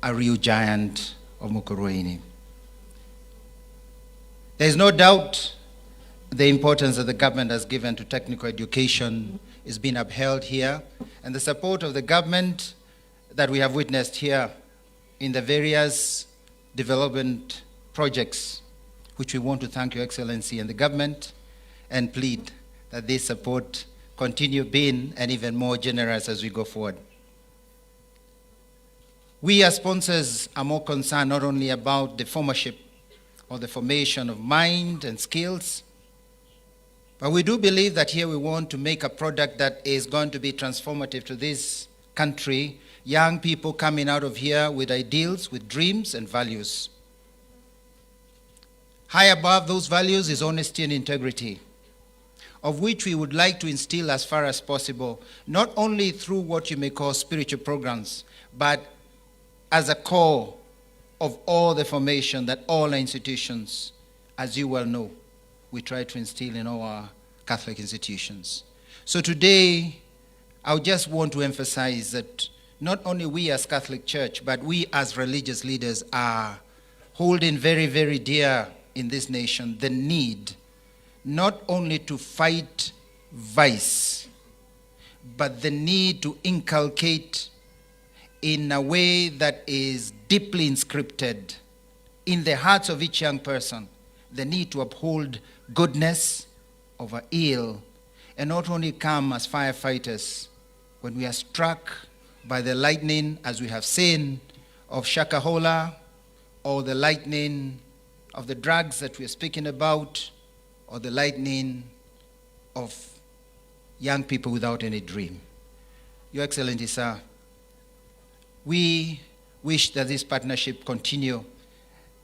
a real giant of Mukurwe. There is no doubt the importance that the government has given to technical education is being upheld here, and the support of the government that we have witnessed here in the various development projects, which we want to thank Your Excellency and the government and plead that this support continue being and even more generous as we go forward. We as sponsors are more concerned not only about the formership or the formation of mind and skills, but we do believe that here we want to make a product that is going to be transformative to this country. Young people coming out of here with ideals, with dreams and values. High above those values is honesty and integrity, of which we would like to instill as far as possible, not only through what you may call spiritual programs, but as a core of all the formation that all our institutions, as you well know, we try to instill in all our Catholic institutions. So today, I just want to emphasize that not only we as Catholic Church, but we as religious leaders are holding very, very dear in this nation the need not only to fight vice, but the need to inculcate in a way that is deeply inscripted in the hearts of each young person, the need to uphold goodness over ill, and not only come as firefighters when we are struck by the lightning, as we have seen, of Shakahola, or the lightning of the drugs that we are speaking about, or the lightning of young people without any dream. Your Excellency, sir, we wish that this partnership continue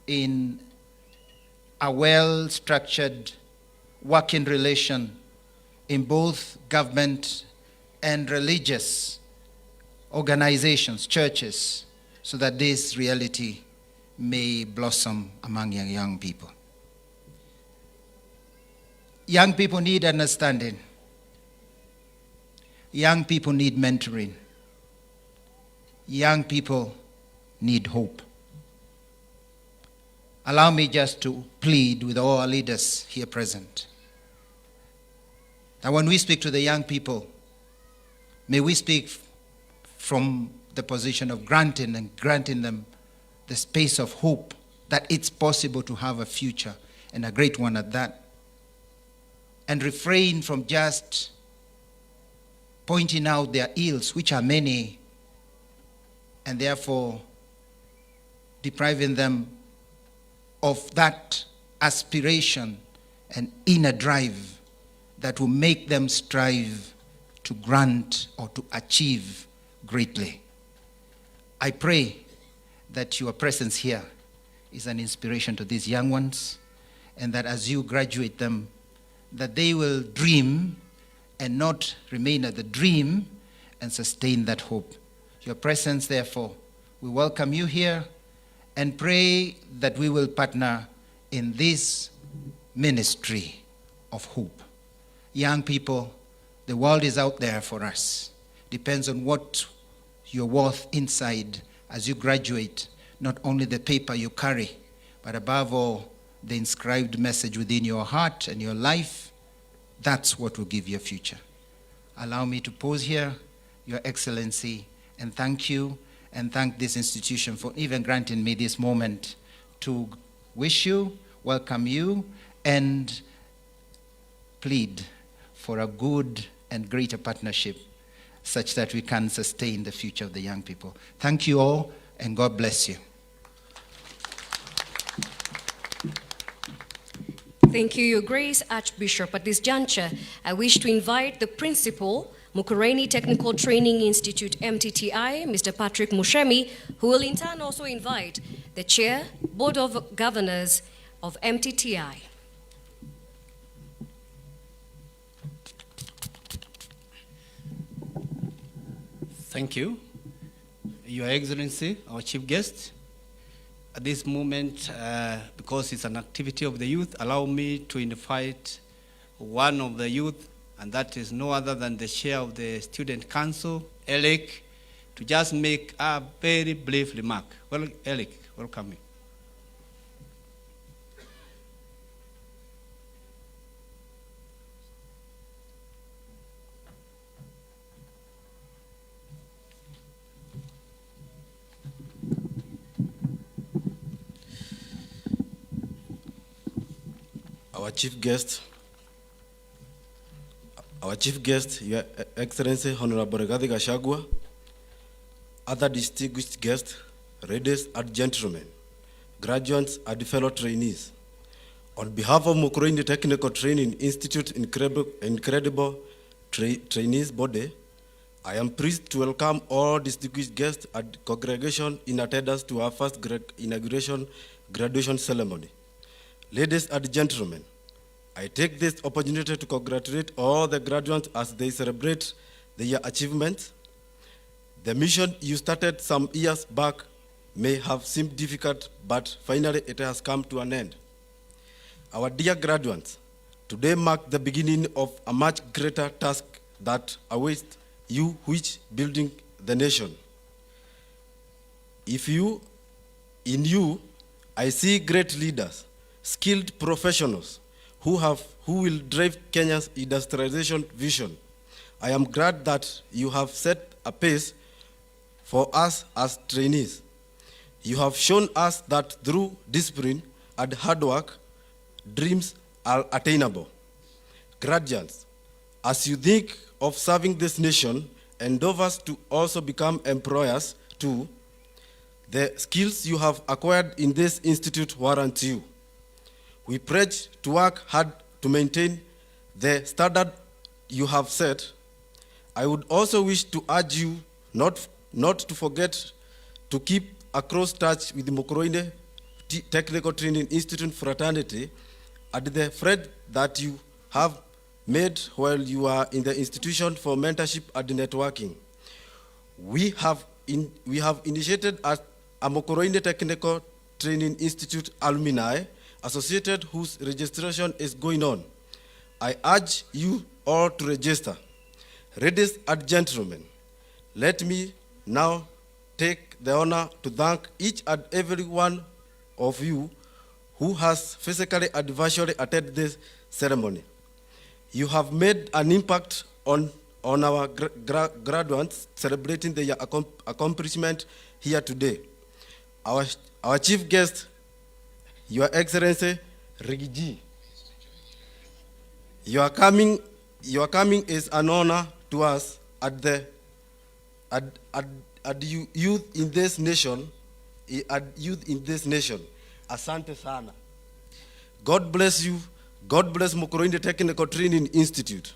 in a well-structured working relation in both government and religious organizations, churches, so that this reality may blossom among young people. Young people need understanding. Young people need mentoring. Young people need hope. Allow me just to plead with all our leaders here present that when we speak to the young people, may we speak from the position of granting them the space of hope that it's possible to have a future, and a great one at that. And refrain from just pointing out their ills, which are many, and therefore depriving them of that aspiration and inner drive that will make them strive to grant or to achieve greatly. I pray that your presence here is an inspiration to these young ones, and that as you graduate them, that they will dream and not remain at the dream, and sustain that hope. Your presence, therefore, we welcome you here and pray that we will partner in this ministry of hope. Young people, the world is out there for us. Depends on what you're worth inside as you graduate, not only the paper you carry, but above all, the inscribed message within your heart and your life. That's what will give you a future. Allow me to pause here, Your Excellency, and thank you, and thank this institution for even granting me this moment to wish you, welcome you, and plead for a good and greater partnership such that we can sustain the future of the young people. Thank you all, and God bless you. Thank you, Your Grace, Archbishop. At this juncture, I wish to invite the Principal, Mukurwe Technical Training Institute, MTTI, Mr. Patrick Mushemi, who will in turn also invite the Chair, Board of Governors of MTTI. Thank you, Your Excellency, our Chief Guest. At this moment, because it's an activity of the youth, allow me to invite one of the youth, and that is no other than the Chair of the Student Council, Elec, to just make a very brief remark. Well, Eric, welcome. Our chief guest, Your Excellency Honorable Rigathi Gachagua, other distinguished guests, ladies and gentlemen, graduates and fellow trainees. On behalf of Mukurwe Technical Training Institute incredible trainees body, I am pleased to welcome all distinguished guests and congregation in attendance to our first inauguration graduation ceremony. Ladies and gentlemen, I take this opportunity to congratulate all the graduates as they celebrate their achievements. The mission you started some years back may have seemed difficult, but finally it has come to an end. Our dear graduates, today marks the beginning of a much greater task that awaits you, which building the nation. In you, I see great leaders, skilled professionals who will drive Kenya's industrialization vision. I am glad that you have set a pace for us as trainees. You have shown us that through discipline and hard work, dreams are attainable. Graduates, as you think of serving this nation, endeavors to also become employers too, the skills you have acquired in this institute warrant you. We pledge to work hard to maintain the standard you have set. I would also wish to urge you not to forget to keep a close touch with the Mukurwe Technical Training Institute fraternity and the friend that you have made while you are in the institution for mentorship and networking. We have initiated a Mukurwe Technical Training Institute alumni associated whose registration is going on. I urge you all to register. Ladies and gentlemen, let me now take the honor to thank each and every one of you who has physically and virtually attended this ceremony. You have made an impact on our graduates celebrating their accomplishment here today. Our chief guest, Your Excellency Rigiji, your coming is an honor to us at youth in this nation. Asante sana. God bless you. God bless Mukurwe Technical Training Institute.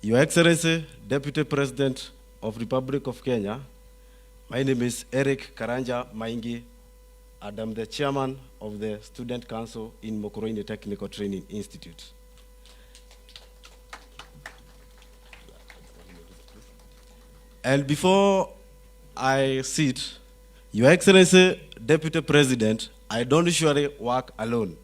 Your Excellency, Deputy President of Republic of Kenya, my name is Eric Karanja Maingi, and I'm the chairman of the Student Council in Mukurwe Technical Training Institute. And before I sit, Your Excellency, Deputy President, I don't usually work alone.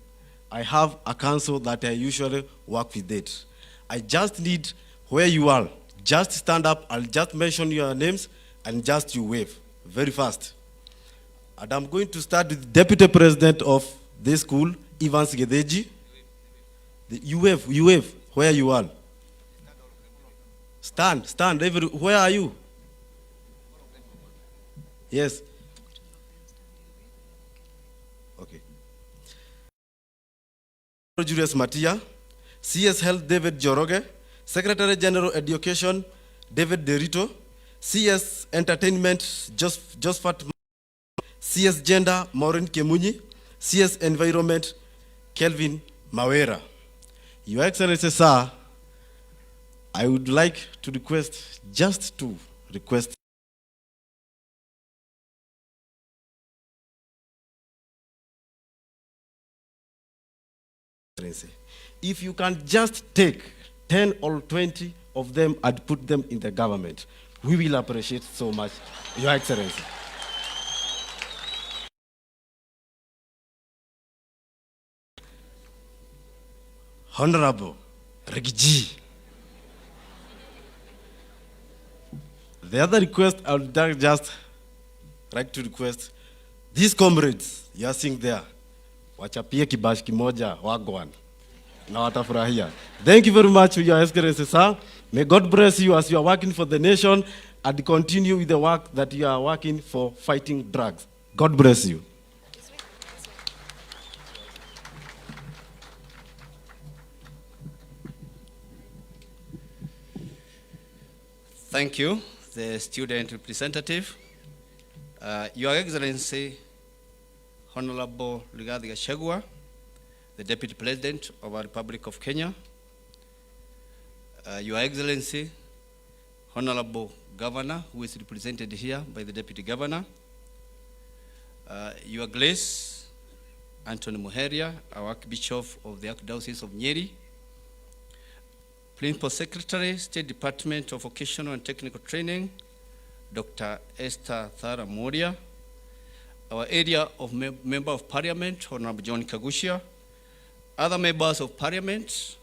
I have a council that I usually work with it. I just need where you are. Just stand up, I'll just mention your names, and just you wave very fast. And I'm going to start with Deputy President of this school, Evans Gedeji. You wave where you are. Stand, where are you? Yes. Okay. Julius Matia, CS Health David Joroge, Secretary General Education David Derito, CS Entertainment Josephat, CS Gender Maureen Kemunyi, CS Environment Kelvin Mawera. Your Excellency, sir, I would like to request if you can just take 10 or 20 of them and put them in the government, we will appreciate so much, Your Excellency. Honorable Rigiji, The other request I would just like to request, these comrades you are seeing there, wachapie kibash kimoja wagwan na watafurahia. Thank you very much, Your Excellency, sir. May God bless you as you are working for the nation and continue with the work that you are working for fighting drugs. God bless you. Thank you, the student representative. Your Excellency, Honorable Rigathi Gachagua, the Deputy President of our Republic of Kenya. Your Excellency, Honorable Governor, who is represented here by the Deputy Governor. Your Grace, Anthony Muheria, our Archbishop of the Archdiocese of Nyeri. Principal Secretary, State Department of Vocational and Technical Training, Dr. Esther Thara Moria. Our area of Member of Parliament, Honorable John Kagushia. Other members of Parliament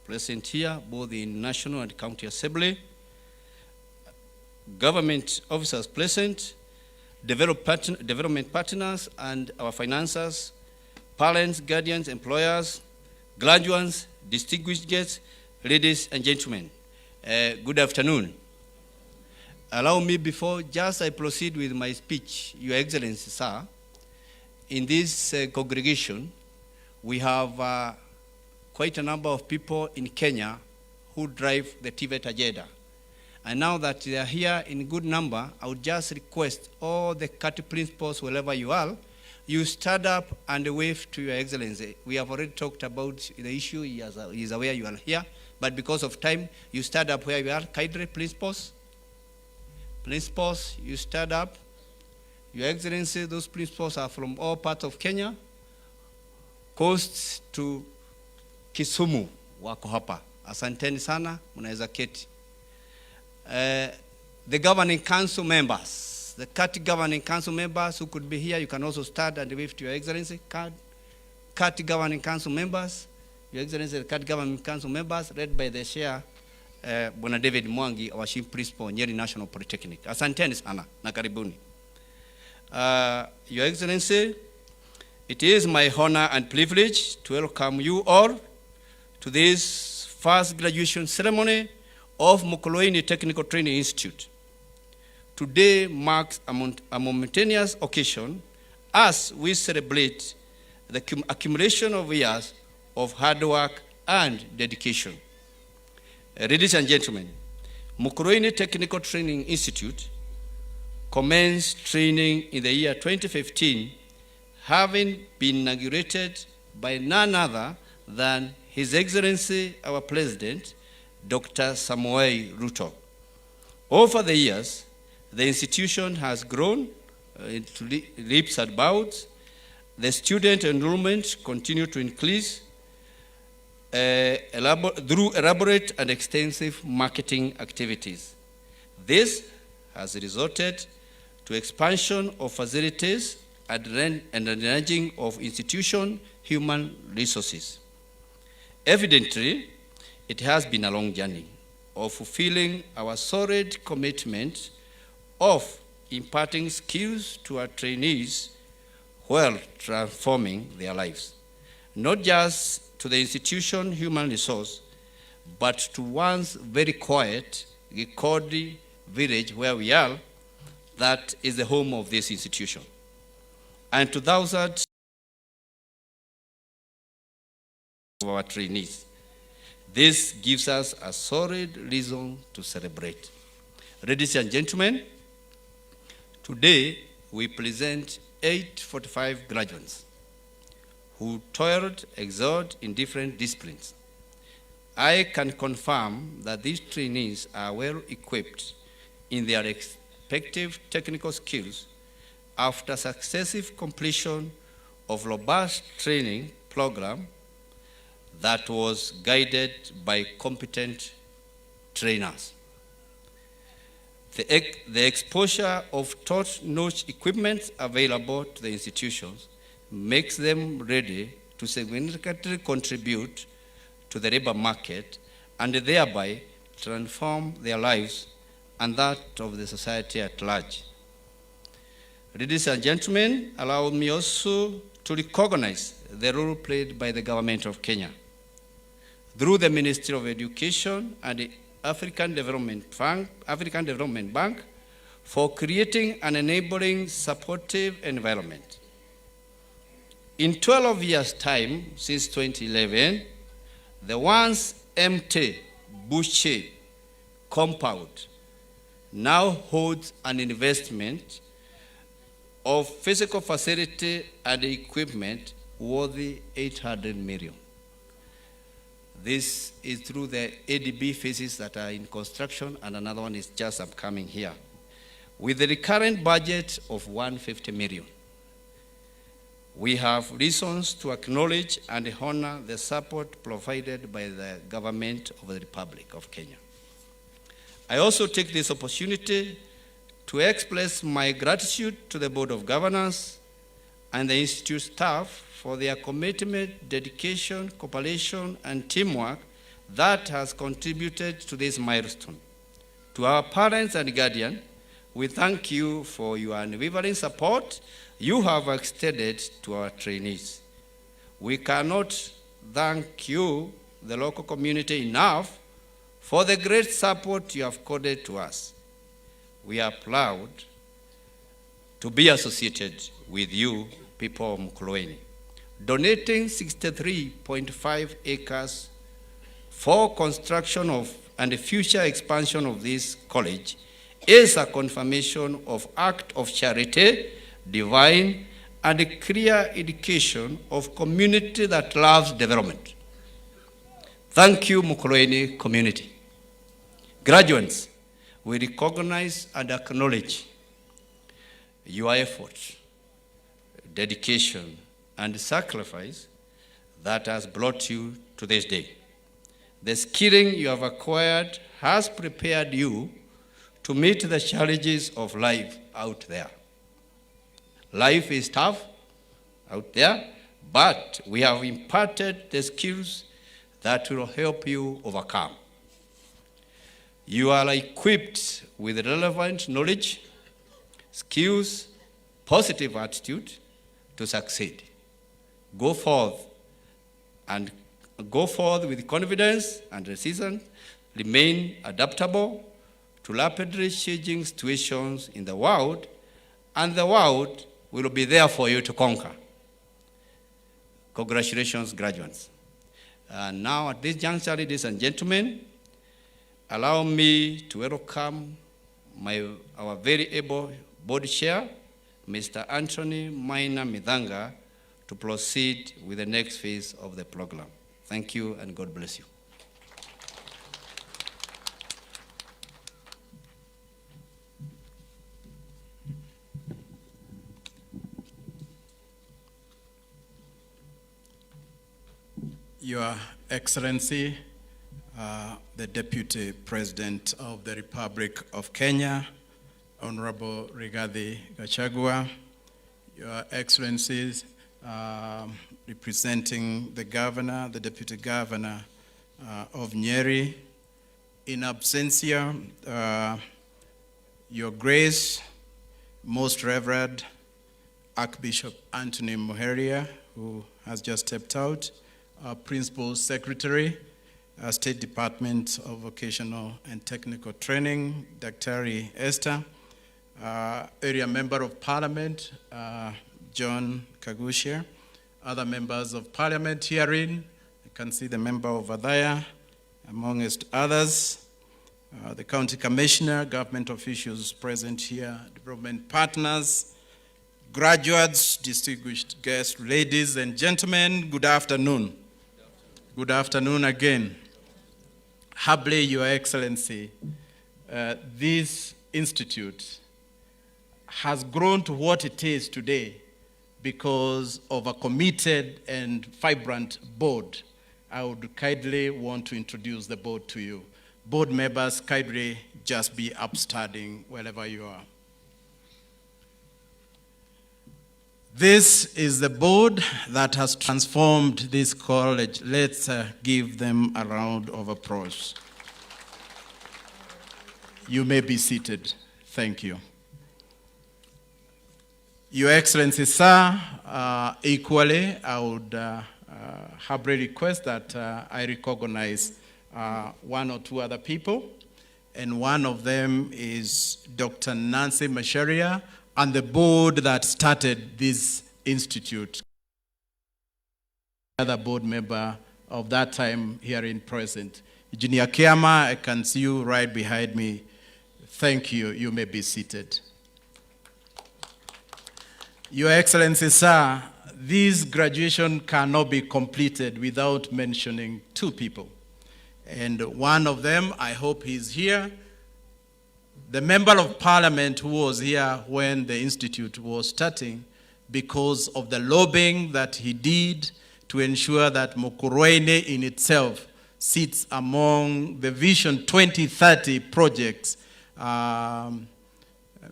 present here, both in National and County Assembly. Government officers present, development partners and our financiers, parents, guardians, employers, graduates, distinguished guests, ladies and gentlemen, good afternoon. Allow me, before just I proceed with my speech, Your Excellency, sir, in this congregation, we have quite a number of people in Kenya who drive the TVET agenda. And now that they are here in good number, I would just request all the CAT principals, wherever you are, you stand up and wave to Your Excellency. We have already talked about the issue. He is aware you are here. But because of time, you stand up where you are. Kindly, principals. Principals, you stand up. Your Excellency, those principals are from all parts of Kenya, coast to Kisumu, wako hapa. Asanteni sana, mnaweza keti. The governing council members, the CAT governing council members who could be here, you can also stand and wave to Your Excellency. CAT governing council members, Your Excellency, the CAT governing council members, led by the chair, Bwana David Mwangi, our chief principal, Nyeri National Polytechnic. Asanteni sana na karibuni. Your Excellency, it is my honor and privilege to welcome you all to this first graduation ceremony of Mukurwe Technical Training Institute. Today marks a momentous occasion as we celebrate the accumulation of years of hard work and dedication. Ladies and gentlemen, Mukurwe Technical Training Institute commenced training in the year 2015, having been inaugurated by none other than His Excellency, our President, Dr. Samoei Ruto. Over the years, the institution has grown into leaps and bounds. The student enrollment continued to increase through elaborate and extensive marketing activities. This has resulted to expansion of facilities and enlarging of institution human resources. Evidently, it has been a long journey of fulfilling our solid commitment of imparting skills to our trainees while transforming their lives, not just to the institution human resource, but to one's very quiet, Gikodi village where we are, that is the home of this institution. And to thousands of our trainees. This gives us a solid reason to celebrate. Ladies and gentlemen, today we present 845 graduates who toiled, excelled in different disciplines. I can confirm that these trainees are well equipped in their respective technical skills after successive completion of robust training program that was guided by competent trainers. The exposure of top-notch equipment available to the institutions makes them ready to significantly contribute to the labor market and thereby transform their lives and that of the society at large. Ladies and gentlemen, allow me also to recognize the role played by the government of Kenya through the Ministry of Education and the African Development Bank for creating an enabling, supportive environment. In 12 years' time, since 2011, the once empty Buche compound now holds an investment of physical facility and equipment worthy 800 million. This is through the ADB phases that are in construction, and another one is just upcoming here, with the recurrent budget of 150 million. We have reasons to acknowledge and honor the support provided by the government of the Republic of Kenya. I also take this opportunity to express my gratitude to the Board of Governors and the Institute staff for their commitment, dedication, cooperation, and teamwork that has contributed to this milestone. To our parents and guardians, we thank you for your unwavering support you have extended to our trainees. We cannot thank you, the local community, enough for the great support you have accorded to us. We are proud to be associated with you, people of Mukurwe. Donating 63.5 acres for construction of and the future expansion of this college is a confirmation of act of charity, divine, and a clear indication of community that loves development. Thank you, Mukurwe community. Graduates, we recognize and acknowledge your efforts, dedication, and sacrifice that has brought you to this day. The skilling you have acquired has prepared you to meet the challenges of life out there. Life is tough out there, but we have imparted the skills that will help you overcome. You are equipped with relevant knowledge, skills, positive attitude to succeed. Go forth with confidence and resilience. Remain adaptable to rapidly changing situations in the world, and the world will be there for you to conquer. Congratulations, graduates. Now, at this juncture, ladies and gentlemen, allow me to welcome our very able board chair, Mr. Anthony Maina Midhanga, to proceed with the next phase of the program. Thank you, and God bless you. Your Excellency, the Deputy President of the Republic of Kenya, Honorable Rigathi Gachagua, Your Excellencies, representing the Governor, the Deputy Governor of Nyeri, in absentia, Your Grace, Most Reverend Archbishop Anthony Muheria, who has just stepped out, our Principal Secretary, State Department of Vocational and Technical Training, Dr. Esther, Area Member of Parliament, John Kagushia, other members of Parliament herein. You can see the member over there, amongst others, the County Commissioner, government officials present here, development partners, graduates, distinguished guests, ladies and gentlemen, good afternoon. Good afternoon again. Humbly, Your Excellency, this institute has grown to what it is today because of a committed and vibrant board. I would kindly want to introduce the board to you. Board members, kindly just be upstanding wherever you are. This is the board that has transformed this college. Let's give them a round of applause. You may be seated. Thank you. Your Excellency, sir, equally, I would humbly request that I recognize one or two other people, and one of them is Dr. Nancy Macharia and the board that started this institute. Other board member of that time here in present. Engineer Kiama, I can see you right behind me. Thank you. You may be seated. Your Excellency, sir, this graduation cannot be completed without mentioning two people. And one of them, I hope he's here, the member of parliament who was here when the institute was starting because of the lobbying that he did to ensure that Mukurwe in itself sits among the Vision 2030 projects.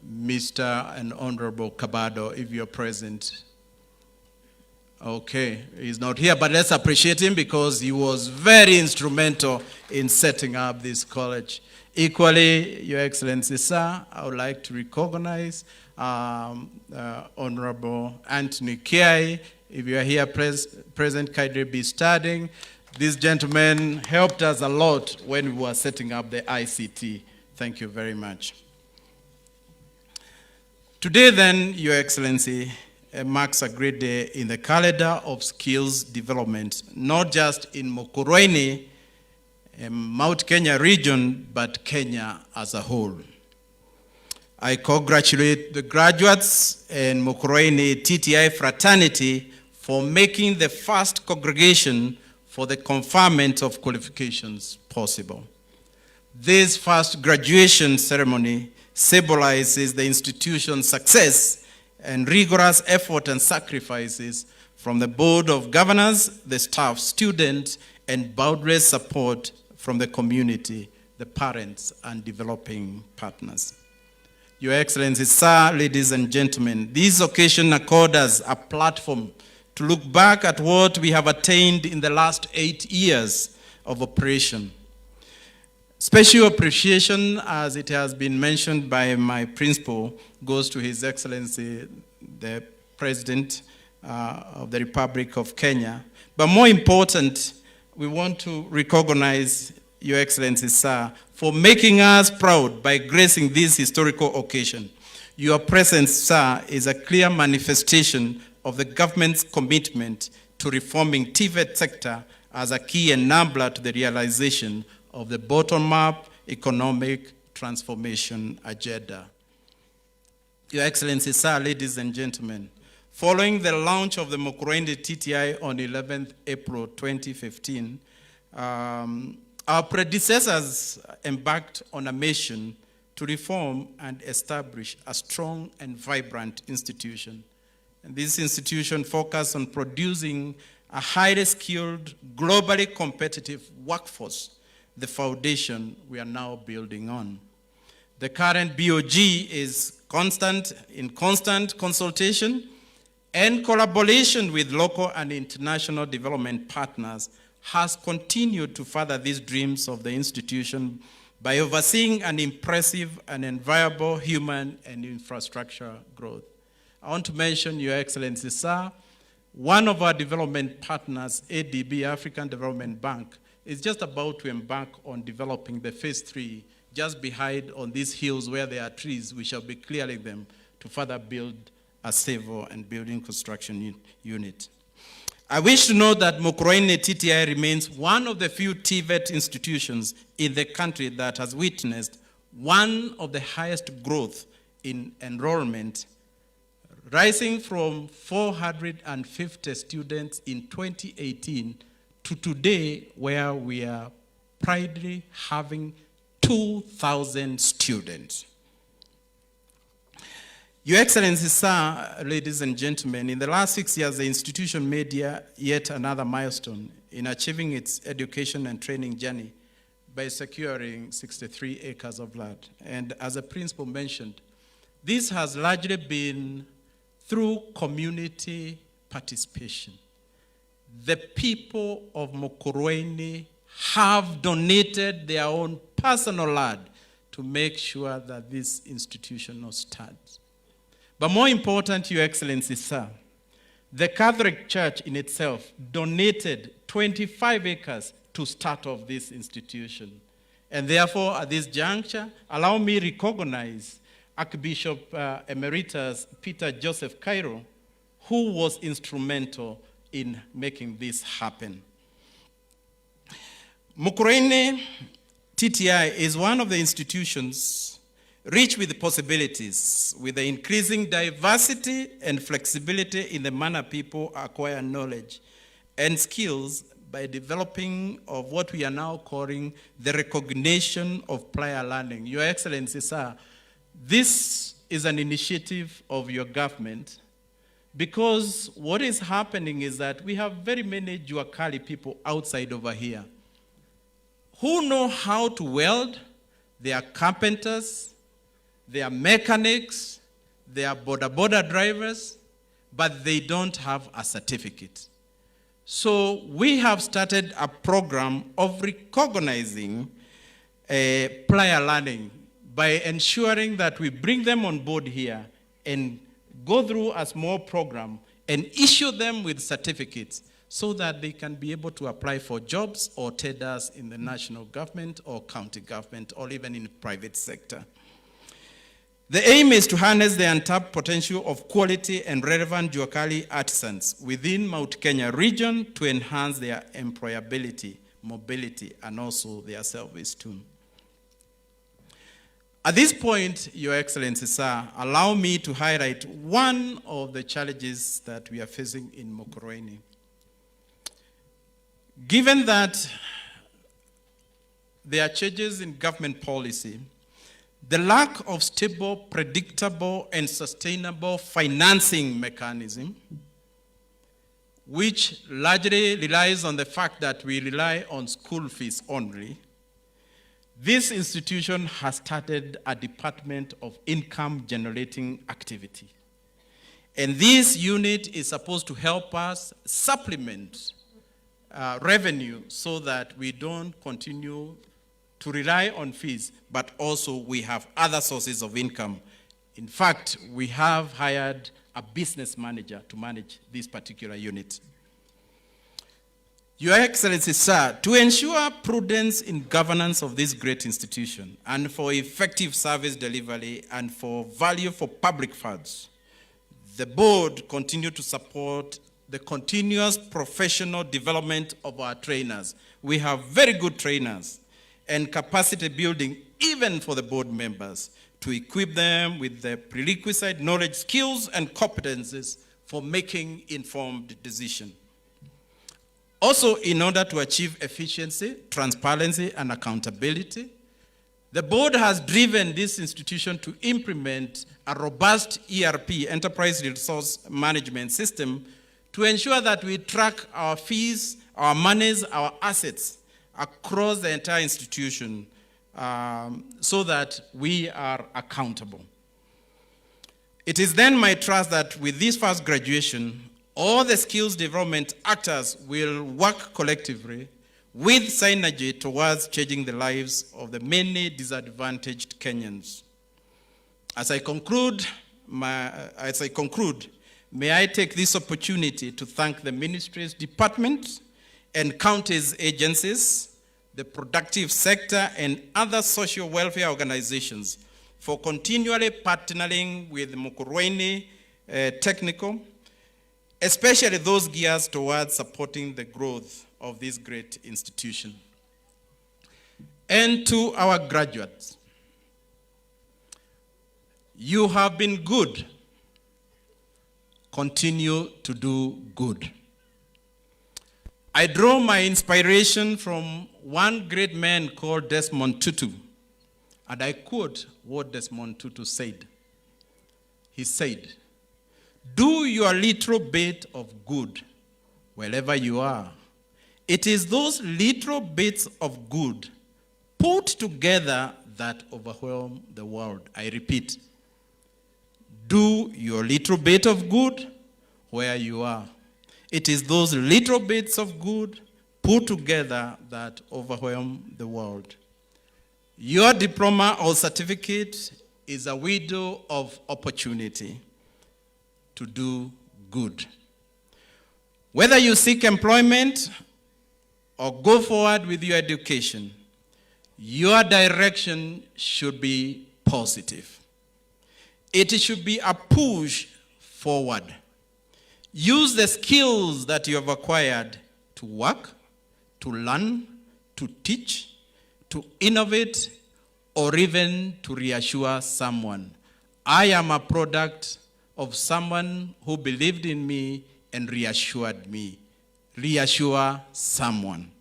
Mr. and Honorable Kabado, if you're present. Okay, he's not here, but let's appreciate him because he was very instrumental in setting up this college. Equally, Your Excellency, sir, I would like to recognize Honorable Anthony Kiai. If you are here present, kindly be standing. This gentleman helped us a lot when we were setting up the ICT. Thank you very much. Today then, Your Excellency, marks a great day in the calendar of skills development, not just in Mukurwe, Mount Kenya region, but Kenya as a whole. I congratulate the graduates and Mukurwe TTI fraternity for making the first congregation for the conferment of qualifications possible. This first graduation ceremony symbolizes the institution's success and rigorous effort and sacrifices from the Board of Governors, the staff, students, and boundless support from the community, the parents, and developing partners. Your Excellency, sir, ladies and gentlemen, this occasion accords us a platform to look back at what we have attained in the last 8 years of operation. Special appreciation, as it has been mentioned by my principal, goes to His Excellency, the President of the Republic of Kenya. But more important, we want to recognize Your Excellency, sir, for making us proud by gracing this historical occasion. Your presence, sir, is a clear manifestation of the government's commitment to reforming TVET sector as a key enabler to the realization of the bottom-up economic transformation agenda. Your Excellency, sir, ladies and gentlemen, following the launch of the Mukurwe TTI on 11th April 2015, our predecessors embarked on a mission to reform and establish a strong and vibrant institution. And this institution focused on producing a highly skilled, globally competitive workforce, the foundation we are now building on. The current BOG is in constant consultation and collaboration with local and international development partners has continued to further these dreams of the institution by overseeing an impressive and enviable human and infrastructure growth. I want to mention, Your Excellency, sir, one of our development partners, ADB, African Development Bank, is just about to embark on developing the phase 3 just behind on these hills where there are trees. We shall be clearing them to further build a civil and building construction unit. I wish to note that Mukurwe TTI remains one of the few TVET institutions in the country that has witnessed one of the highest growth in enrollment, rising from 450 students in 2018 to today, where we are proudly having 2,000 students. Your Excellency, sir, ladies and gentlemen, in the last 6 years, the institution made yet another milestone in achieving its education and training journey by securing 63 acres of land. And as the principal mentioned, this has largely been through community participation. The people of Mukurwe have donated their own personal land to make sure that this institution will start. But more important, Your Excellency, sir, the Catholic Church in itself donated 25 acres to start off this institution. And therefore, at this juncture, allow me recognize Archbishop Emeritus Peter Joseph Cairo, who was instrumental in making this happen. Mukurwe TTI is one of the institutions rich with possibilities, with the increasing diversity and flexibility in the manner people acquire knowledge and skills by developing of what we are now calling the recognition of prior learning. Your Excellency, sir, this is an initiative of your government, because what is happening is that we have very many Juakali people outside over here who know how to weld. They are carpenters, they are mechanics, they are border drivers, but they don't have a certificate. So we have started a program of recognizing prior learning by ensuring that we bring them on board here and go through a small program and issue them with certificates so that they can be able to apply for jobs or tenders in the national government or county government or even in the private sector. The aim is to harness the untapped potential of quality and relevant Juakali artisans within Mount Kenya region to enhance their employability, mobility, and also their self-esteem. At this point, Your Excellency, sir, allow me to highlight one of the challenges that we are facing in Mukurwe. Given that there are changes in government policy, the lack of stable, predictable, and sustainable financing mechanism, which largely relies on the fact that we rely on school fees only, this institution has started a department of income generating activity. And this unit is supposed to help us supplement revenue so that we don't continue to rely on fees, but also we have other sources of income. In fact, we have hired a business manager to manage this particular unit. Your Excellency, sir, to ensure prudence in governance of this great institution and for effective service delivery and for value for public funds, the board continue to support the continuous professional development of our trainers. We have very good trainers and capacity building even for the board members to equip them with the prerequisite knowledge, skills, and competencies for making informed decisions. Also, in order to achieve efficiency, transparency, and accountability, the board has driven this institution to implement a robust ERP, Enterprise Resource Management System, to ensure that we track our fees, our monies, our assets across the entire institution so that we are accountable. It is then my trust that with this first graduation, all the skills development actors will work collectively with synergy towards changing the lives of the many disadvantaged Kenyans. As I conclude, may I take this opportunity to thank the ministry's department and county's agencies, the productive sector, and other social welfare organizations for continually partnering with Mukurwe Technical, especially those geared towards supporting the growth of this great institution. And to our graduates, you have been good. Continue to do good. I draw my inspiration from one great man called Desmond Tutu, and I quote what Desmond Tutu said. He said, "Do your little bit of good wherever you are. It is those little bits of good put together that overwhelm the world." I repeat, do your little bit of good where you are. It is those little bits of good put together that overwhelm the world. Your diploma or certificate is a window of opportunity to do good. Whether you seek employment or go forward with your education, your direction should be positive. It should be a push forward. Use the skills that you have acquired to work, to learn, to teach, to innovate, or even to reassure someone. I am a product of someone who believed in me and reassured me. Reassure someone.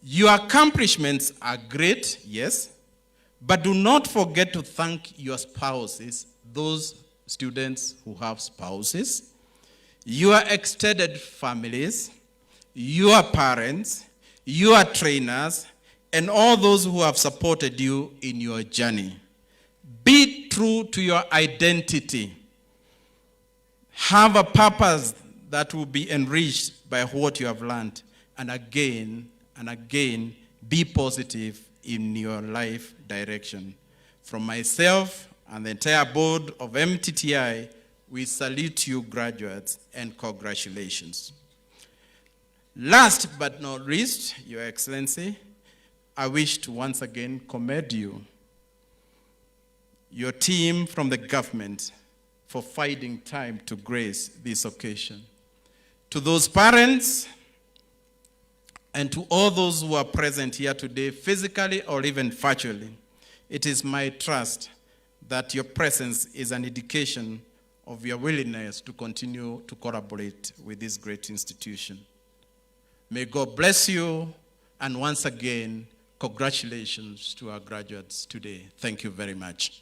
Your accomplishments are great, yes, but do not forget to thank your spouses, those students who have spouses, your extended families, your parents, your trainers, and all those who have supported you in your journey. Be true to your identity. Have a purpose that will be enriched by what you have learned. And again, be positive in your life direction. From myself and the entire board of MTTI, we salute you graduates and congratulations. Last but not least, Your Excellency, I wish to once again commend you, your team from the government, for finding time to grace this occasion. To those parents and to all those who are present here today, physically or even virtually, it is my trust that your presence is an indication of your willingness to continue to collaborate with this great institution. May God bless you, and once again, congratulations to our graduates today. Thank you very much.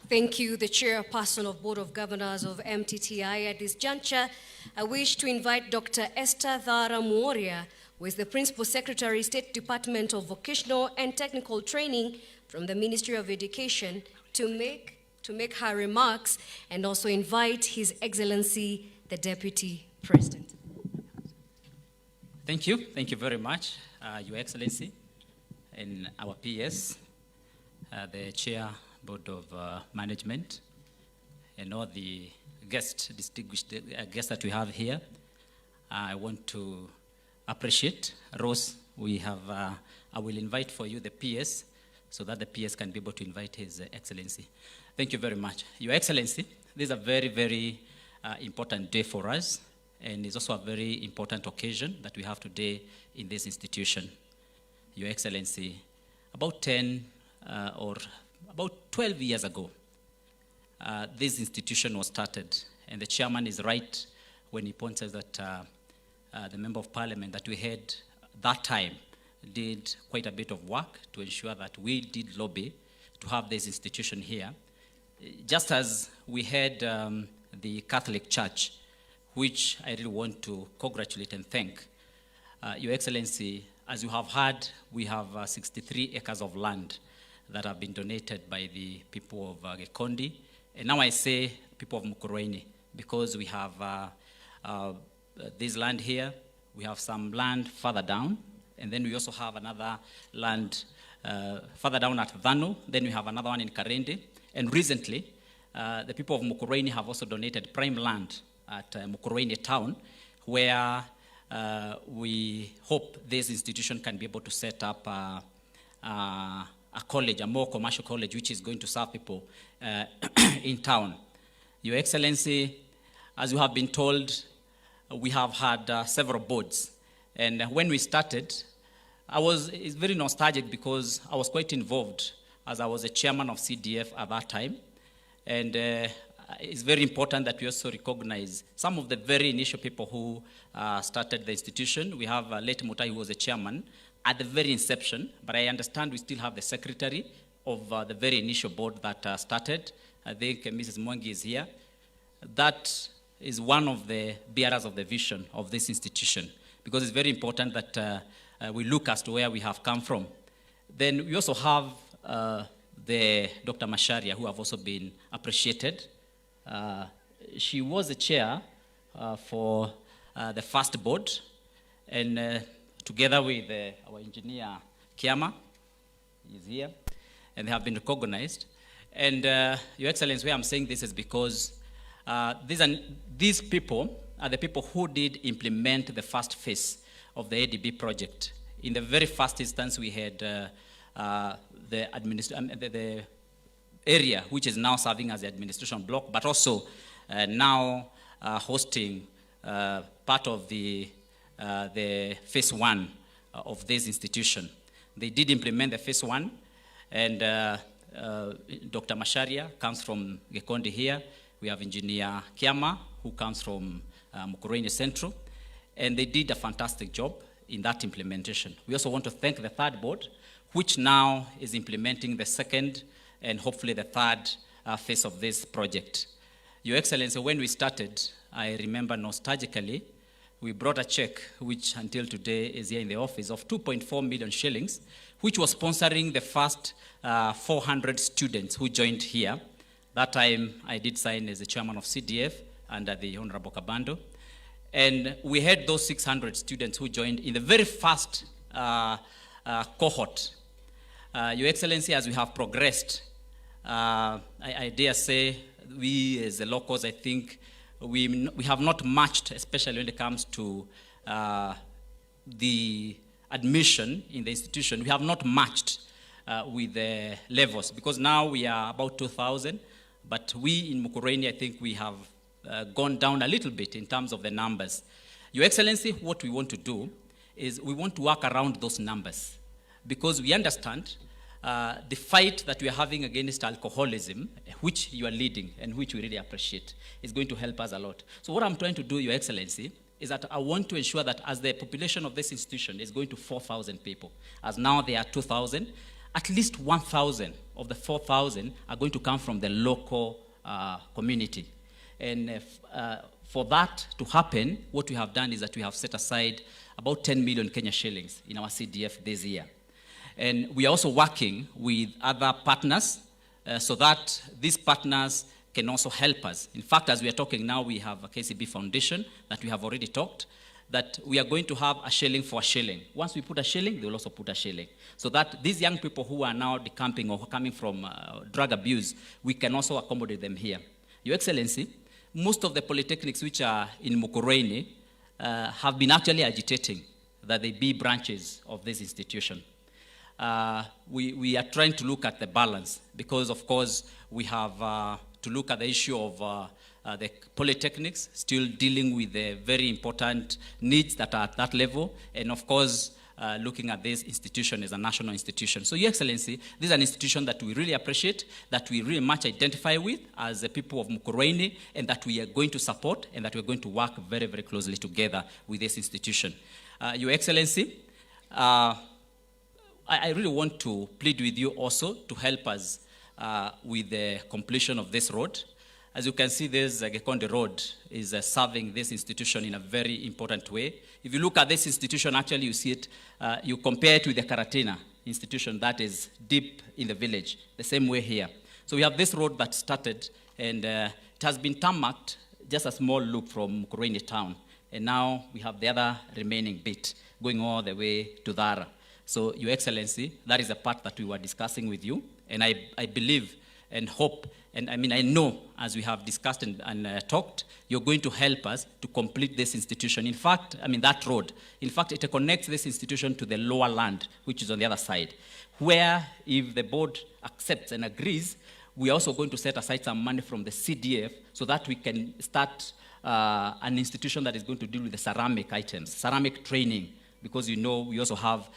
Thank you, the Chairperson of Board of Governors of MTTI. At this juncture, I wish to invite Dr. Esther Thara Muoria, who is the Principal Secretary, State Department of Vocational and Technical Training from the Ministry of Education, to make her remarks, and also invite His Excellency, the Deputy President. Thank you very much, Your Excellency, and our PS, the Chair, Board of Management, and all the distinguished guests that we have here. I want to appreciate Rose. I will invite for you the PS, so that the PS can be able to invite His Excellency. Thank you very much. Your Excellency, this is a very, very important day for us, and it's also a very important occasion that we have today in this institution. Your Excellency, about 12 years ago, this institution was started, and the chairman is right when he points out that the Member of Parliament that we had that time did quite a bit of work to ensure that we did lobby to have this institution here. Just as we had the Catholic Church, which I really want to congratulate and thank. Your Excellency, as you have heard, we have 63 acres of land that have been donated by the people of Gekondi. And now I say people of Mukurwe, because we have this land here, we have some land further down, and then we also have another land further down at Vanu, then we have another one in Karende. And recently, the people of Mukurwe have also donated prime land at Mukurwe town, where we hope this institution can be able to set up a college, a more commercial college, which is going to serve people in town. Your Excellency, as you have been told, we have had several boards. And when we started, it's very nostalgic because I was quite involved, as I was a chairman of CDF at that time. And it's very important that we also recognize some of the very initial people who started the institution. We have late Mutai, who was a chairman at the very inception, but I understand we still have the secretary of the very initial board that started. I think Mrs. Mwangi is here. That is one of the bearers of the vision of this institution, because it's very important that we look as to where we have come from. Then we also have the Dr. Masharia, who have also been appreciated. She was the chair for the first board, and together with our engineer, Kiama, is here, and they have been recognized. And Your Excellency, why I'm saying this is because these people are the people who did implement the first phase of the ADB project. In the very first instance, we had the area which is now serving as the administration block, but also now hosting part of the phase one of this institution. They did implement the phase one, and Dr. Masharia comes from Gekondi here. We have Engineer Kiama, who comes from Mukurwe Central, and they did a fantastic job in that implementation. We also want to thank the third board, which now is implementing the second and hopefully the third phase of this project. Your Excellency, when we started, I remember nostalgically, we brought a check, which until today is here in the office, of 2.4 million shillings, which was sponsoring the first 400 students who joined here. That time, I did sign as the chairman of CDF under the Honorable Kabando. And we had those 600 students who joined in the very first cohort. Your Excellency, as we have progressed, I dare say, we as the locals, I think, we have not matched, especially when it comes to the admission in the institution. We have not matched with the levels, because now we are about 2,000, but we in Mukurwe, I think we have gone down a little bit in terms of the numbers. Your Excellency, what we want to do is we want to work around those numbers, because we understand the fight that we are having against alcoholism, which you are leading and which we really appreciate, is going to help us a lot. So what I'm trying to do, Your Excellency, is that I want to ensure that as the population of this institution is going to 4,000 people, as now they are 2,000, at least 1,000 of the 4,000 are going to come from the local community. And for that to happen, what we have done is that we have set aside about 10 million Kenya shillings in our CDF this year. And we are also working with other partners so that these partners can also help us. In fact, as we are talking now, we have a KCB Foundation that we have already talked, that we are going to have a shilling for a shilling. Once we put a shilling, they will also put a shilling. So that these young people who are now decamping or coming from drug abuse, we can also accommodate them here. Your Excellency, most of the polytechnics which are in Mukurwe have been actually agitating that they be branches of this institution. We are trying to look at the balance, because of course we have to look at the issue of the polytechnics still dealing with the very important needs that are at that level, and of course looking at this institution as a national institution. So Your Excellency, this is an institution that we really appreciate, that we really much identify with as the people of Mukurwe, and that we are going to support, and that we're going to work very, very closely together with this institution. Your Excellency, I really want to plead with you also to help us with the completion of this road. As you can see, this Gekonde Road is serving this institution in a very important way. If you look at this institution, actually you see it, you compare it with the Karatina institution that is deep in the village, the same way here. So we have this road that started, and it has been tarmacked, just a small loop from Mukurwe town. And now we have the other remaining bit going all the way to Dara. So, Your Excellency, that is the part that we were discussing with you, and I believe and hope, and I know, as we have discussed and talked, you're going to help us to complete this institution. In fact, that road, in fact, it connects this institution to the lower land, which is on the other side, where if the board accepts and agrees, we are also going to set aside some money from the CDF so that we can start an institution that is going to deal with the ceramic items, ceramic training, because we also have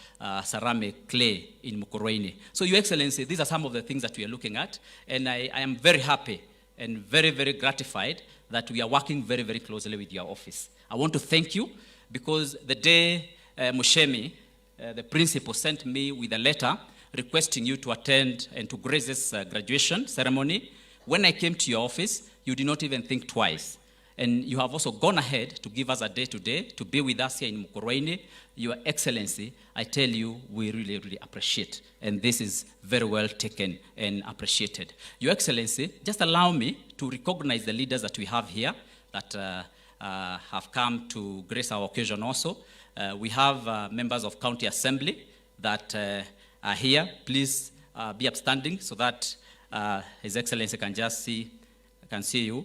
ceramic clay in Mukurwe. So, Your Excellency, these are some of the things that we are looking at, and I am very happy and very, very gratified that we are working very, very closely with your office. I want to thank you, because the day Mushemi, the principal, sent me with a letter requesting you to attend and to grace this graduation ceremony, when I came to your office, you did not even think twice. And you have also gone ahead to give us a day today to be with us here in Mukurwe. Your Excellency, I tell you, we really, really appreciate. And this is very well taken and appreciated. Your Excellency, just allow me to recognize the leaders that we have here that have come to grace our occasion also. We have members of County Assembly that are here. Please be upstanding so that His Excellency can see you.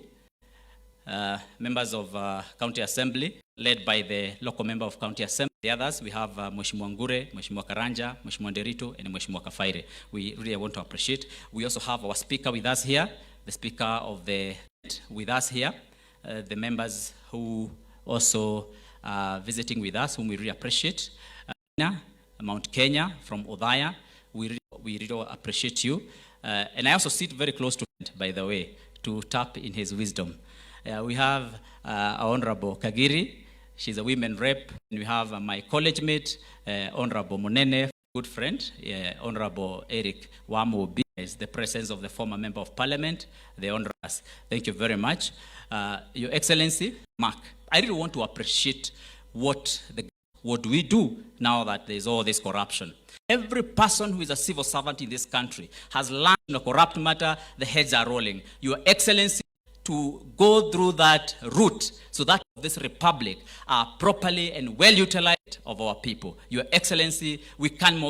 Members of County Assembly, led by the local member of County Assembly. The others, we have Mheshimiwa Ngure, Mheshimiwa Karanja, Mheshimiwa Nderito, and Mheshimiwa Kafaire. We really want to appreciate. We also have our speaker with us here, the speaker of the with us here, the members who also are visiting with us, whom we really appreciate. Mount Kenya from Odhaya, we really appreciate you. And I also sit very close to him, by the way, to tap in his wisdom. We have our Honorable Kagiri, she's a women rep. And we have my college mate, Honorable Monene, good friend, Honorable Eric Wamobi, is the presence of the former member of parliament, the honorables. Thank you very much. Your Excellency, Mark, I really want to appreciate what we do now that there's all this corruption. Every person who is a civil servant in this country has learned in a corrupt matter, the heads are rolling. Your Excellency, to go through that route so that this republic are properly and well utilized of our people. Your Excellency, we can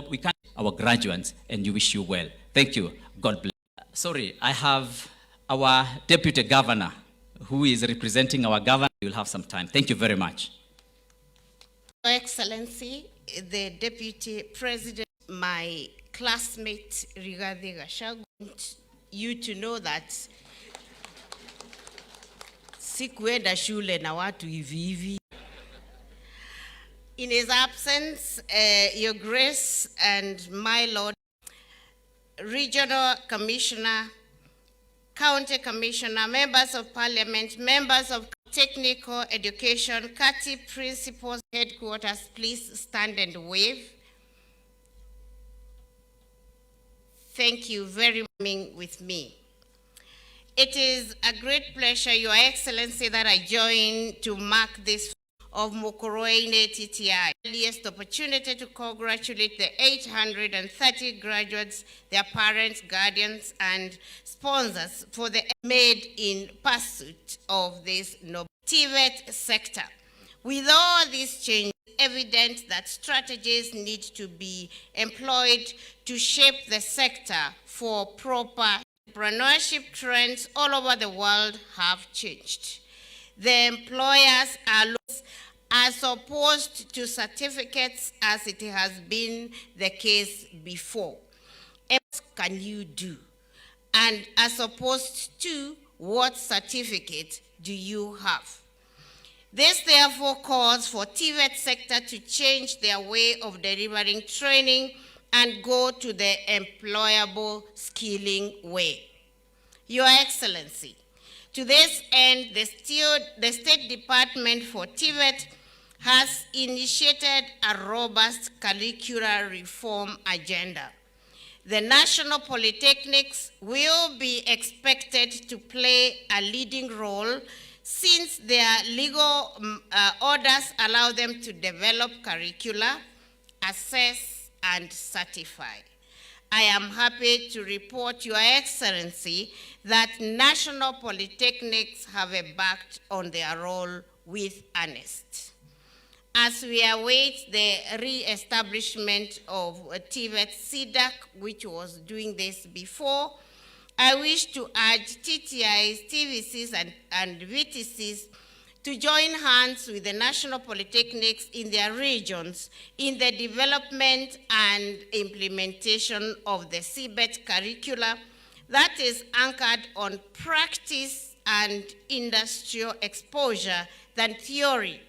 our graduates, and you wish you well. Thank you. God bless. Sorry, I have our Deputy Governor who is representing our governor. You'll have some time. Thank you very much. Your Excellency, the Deputy President, my classmate Rigathi Gachagua, I want you to know that sikuenda shule na watu hivi hivi. In his absence, Your Grace and my Lord, Regional Commissioner, County Commissioner, Members of Parliament, Members of Technical Education, CATI Principals, Headquarters, please stand and wave. Thank you very much for being with me. It is a great pleasure, Your Excellency, that I join to mark this of Mukurwe TTI. Earliest opportunity to congratulate the 830 graduates, their parents, guardians, and sponsors for the made in pursuit of this noble TVET sector. With all these changes, evident that strategies need to be employed to shape the sector for proper entrepreneurship. Trends all over the world have changed. The employers are as opposed to certificates as it has been the case before. What can you do? And as opposed to what certificate do you have? This therefore calls for TVET sector to change their way of delivering training and go to the employable skilling way. Your Excellency, to this end, the State Department for TVET has initiated a robust curricular reform agenda. The national polytechnics will be expected to play a leading role since their legal orders allow them to develop curricula, assess, and certify. I am happy to report, Your Excellency, that national polytechnics have embarked on their role with earnest. As we await the re-establishment of TVET CDAC, which was doing this before, I wish to urge TTIs, TVCs, and VTCs to join hands with the national polytechnics in their regions in the development and implementation of the CBET curricula that is anchored on practice and industrial exposure than theory,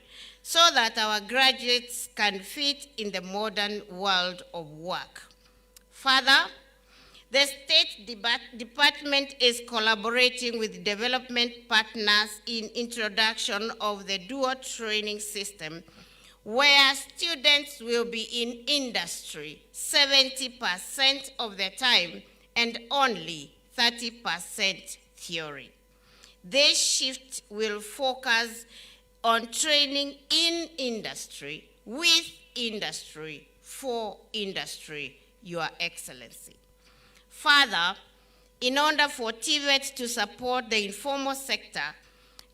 so that our graduates can fit in the modern world of work. Further, the State Department is collaborating with development partners in introduction of the dual training system, where students will be in industry 70% of the time and only 30% theory. This shift will focus on training in industry, with industry, for industry, Your Excellency. Further, in order for TVET to support the informal sector,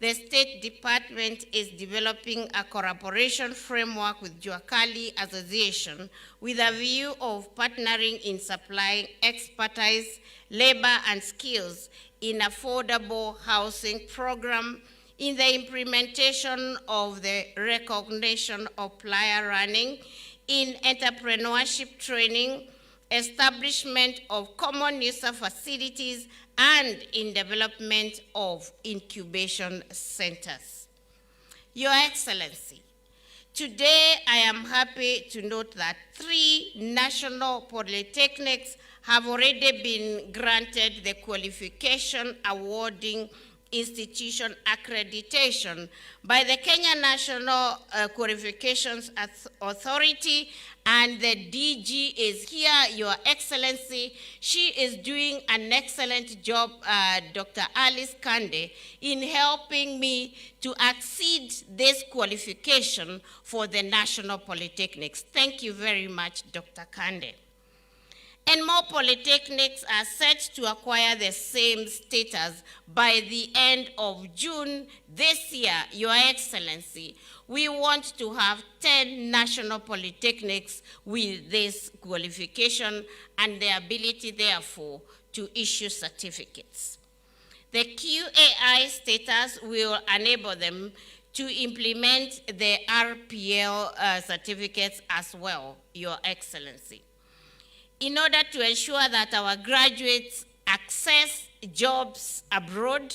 the State Department is developing a collaboration framework with Juakali Association with a view of partnering in supplying expertise, labor, and skills in affordable housing program, in the implementation of the recognition of player running, in entrepreneurship training, establishment of common user facilities, and in development of incubation centers. Your Excellency, today I am happy to note that 3 national polytechnics have already been granted the qualification awarding institution accreditation by the Kenya National Qualifications Authority, and the DG is here, Your Excellency. She is doing an excellent job, Dr. Alice Kande, in helping me to exceed this qualification for the National Polytechnics. Thank you very much, Dr. Kande. And more polytechnics are set to acquire the same status by the end of June this year, Your Excellency. We want to have 10 national polytechnics with this qualification and the ability, therefore, to issue certificates. The QAI status will enable them to implement the RPL certificates as well, Your Excellency. In order to ensure that our graduates access jobs abroad,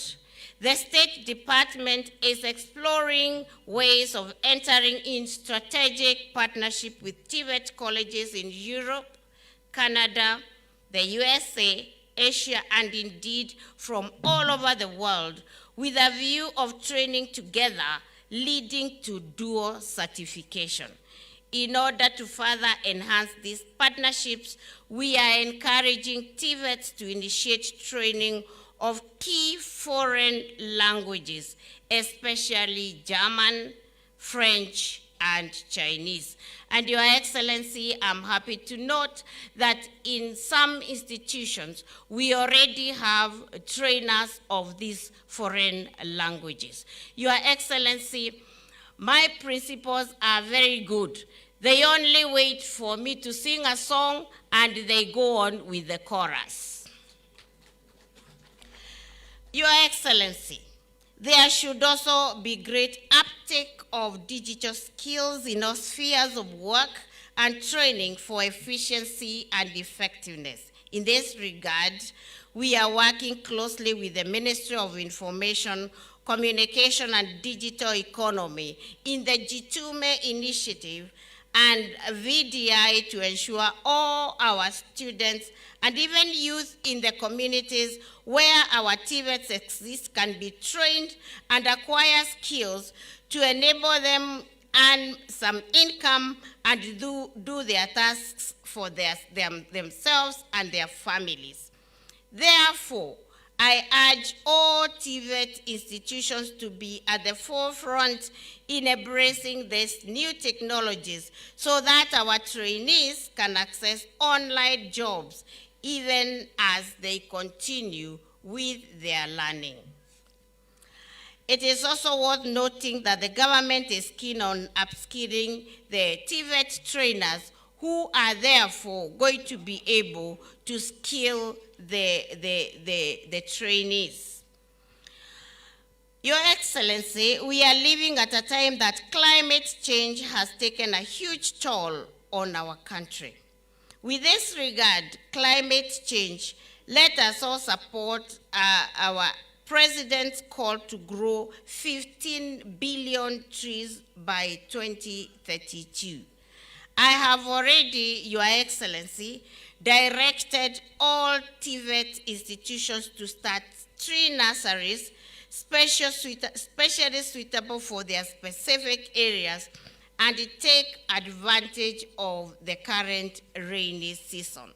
the State Department is exploring ways of entering in strategic partnership with TVET colleges in Europe, Canada, the USA, Asia, and indeed from all over the world, with a view of training together, leading to dual certification. In order to further enhance these partnerships, we are encouraging TVETs to initiate training of key foreign languages, especially German, French, and Chinese. And Your Excellency, I'm happy to note that in some institutions, we already have trainers of these foreign languages. Your Excellency, my principals are very good. They only wait for me to sing a song and they go on with the chorus. Your Excellency, there should also be great uptake of digital skills in all spheres of work and training for efficiency and effectiveness. In this regard, we are working closely with the Ministry of Information, Communication and Digital Economy in the Jitume Initiative and VDI to ensure all our students and even youth in the communities where our TVETs exist can be trained and acquire skills to enable them earn some income and do their tasks for themselves and their families. Therefore, I urge all TVET institutions to be at the forefront in embracing these new technologies so that our trainees can access online jobs even as they continue with their learning. It is also worth noting that the government is keen on upskilling the TVET trainers who are therefore going to be able to skill the trainees. Your Excellency, we are living at a time that climate change has taken a huge toll on our country. With this regard, climate change, let us all support our President's call to grow 15 billion trees by 2032. I have already, Your Excellency, directed all TVET institutions to start tree nurseries, specially suitable for their specific areas, and take advantage of the current rainy season.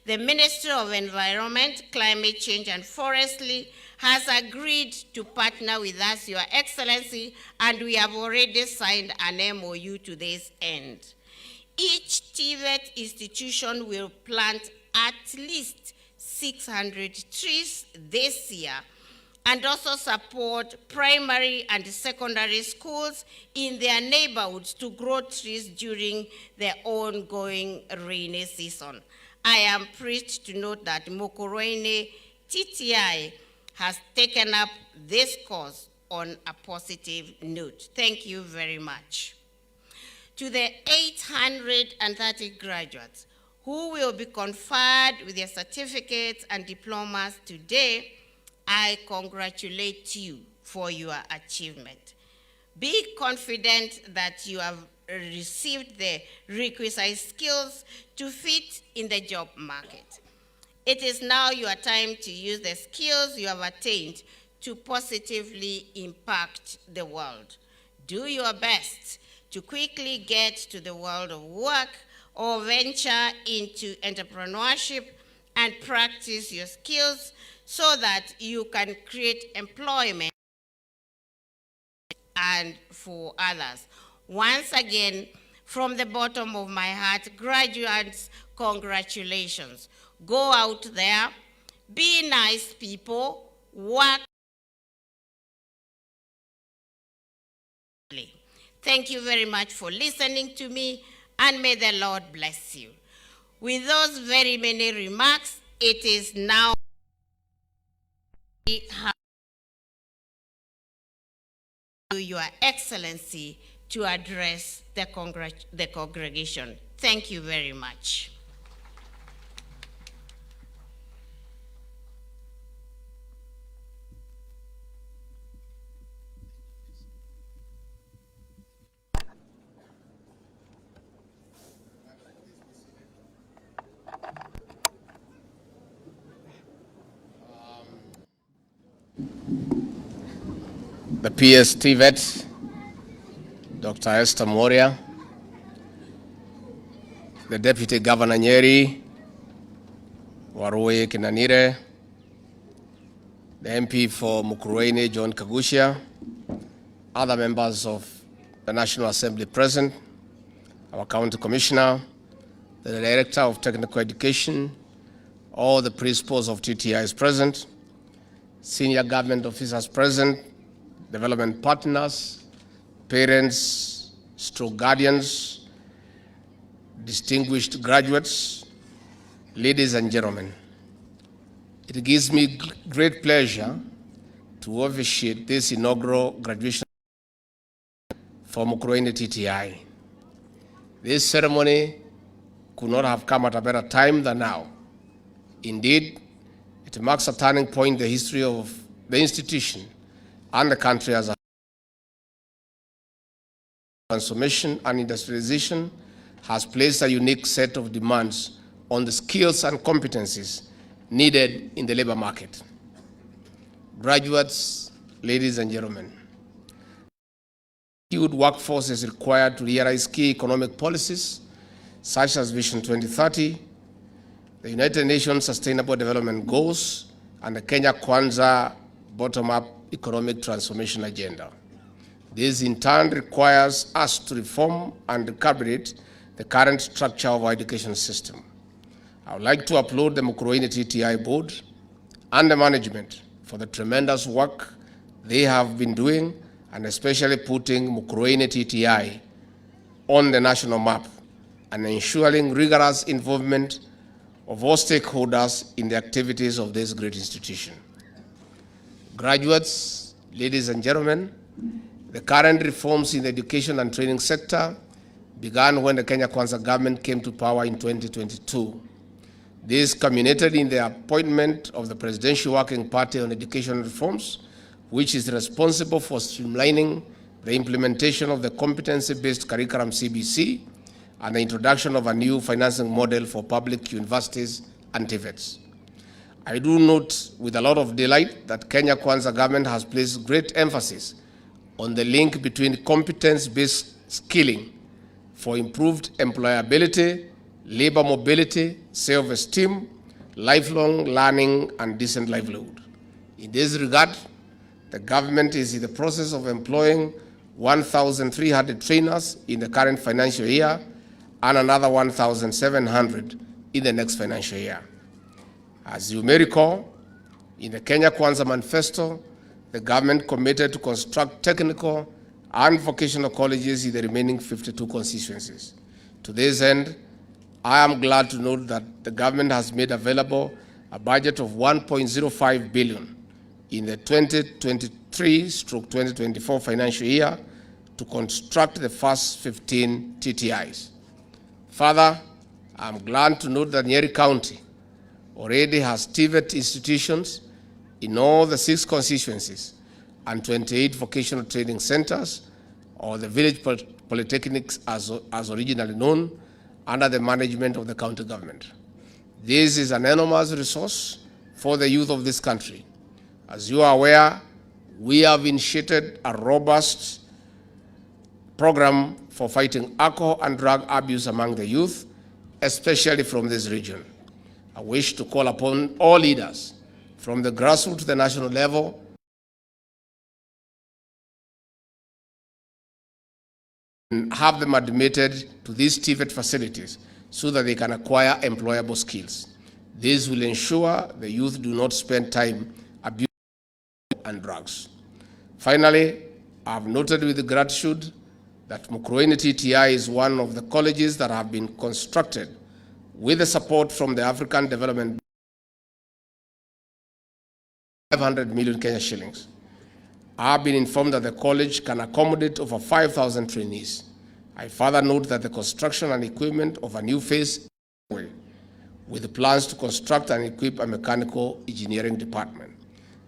The Ministry of Environment, Climate Change and Forestry has agreed to partner with us, Your Excellency, and we have already signed an MOU to this end. Each TVET institution will plant at least 600 trees this year, and also support primary and secondary schools in their neighborhoods to grow trees during the ongoing rainy season. I am pleased to note that Mukurwe TTI has taken up this cause on a positive note. Thank you very much. To the 830 graduates who will be conferred with their certificates and diplomas today, I congratulate you for your achievement. Be confident that you have received the requisite skills to fit in the job market. It is now your time to use the skills you have attained to positively impact the world. Do your best to quickly get to the world of work or venture into entrepreneurship and practice your skills so that you can create employment and for others. Once again, from the bottom of my heart, graduates, congratulations. Go out there, be nice people, work. Thank you very much for listening to me, and may the Lord bless you. With those very many remarks, it is now Your Excellency to address the congregation. Thank you very much. The PS TVET, Dr. Esther Moria, the Deputy Governor Nyeri, Warui Kinanire, the MP for Mukurwe, John Kagushia, other members of the National Assembly present, our County Commissioner, the Director of Technical Education, all the principals of TTI is present, senior government officers present, development partners, parents, stroke guardians, distinguished graduates, ladies and gentlemen. It gives me great pleasure to officiate this inaugural graduation for Mukurwe TTI. This ceremony could not have come at a better time than now. Indeed, it marks a turning point in the history of the institution and the country as a transformation and industrialization has placed a unique set of demands on the skills and competencies needed in the labor market. Graduates, ladies and gentlemen, skilled workforce is required to realize key economic policies such as Vision 2030, the United Nations Sustainable Development Goals, and the Kenya Kwanza bottom-up economic transformation agenda. This in turn requires us to reform and recalibrate the current structure of our education system. I would like to applaud the Mukurwe TTI board and the management for the tremendous work they have been doing, and especially putting Mukurwe TTI on the national map and ensuring rigorous involvement of all stakeholders in the activities of this great institution. Graduates, ladies and gentlemen, the current reforms in the education and training sector began when the Kenya Kwanza government came to power in 2022. This culminated in the appointment of the Presidential Working Party on Education Reforms, which is responsible for streamlining the implementation of the competency-based curriculum CBC and the introduction of a new financing model for public universities and TVETs. I do note with a lot of delight that Kenya Kwanza government has placed great emphasis on the link between competence-based skilling for improved employability, labor mobility, self-esteem, lifelong learning, and decent livelihood. In this regard, the government is in the process of employing 1,300 trainers in the current financial year and another 1,700 in the next financial year. As you may recall, in the Kenya Kwanza Manifesto, the government committed to construct technical and vocational colleges in the remaining 52 constituencies. To this end, I am glad to note that the government has made available a budget of 1.05 billion in the 2023/2024 financial year to construct the first 15 TTIs. Further, I am glad to note that Nyeri County already has TVET institutions in all the 6 constituencies and 28 vocational training centers, or the village polytechnics as originally known, under the management of the county government. This is an enormous resource for the youth of this country. As you are aware, we have initiated a robust program for fighting alcohol and drug abuse among the youth, especially from this region. I wish to call upon all leaders from the grassroots to the national level and have them admitted to these TVET facilities so that they can acquire employable skills. This will ensure the youth do not spend time abusing and drugs. Finally, I have noted with gratitude that Mukurwe TTI is one of the colleges that have been constructed with the support from the African Development 500 million Kenya shillings. I have been informed that the college can accommodate over 5,000 trainees. I further note that the construction and equipment of a new phase with plans to construct and equip a mechanical engineering department.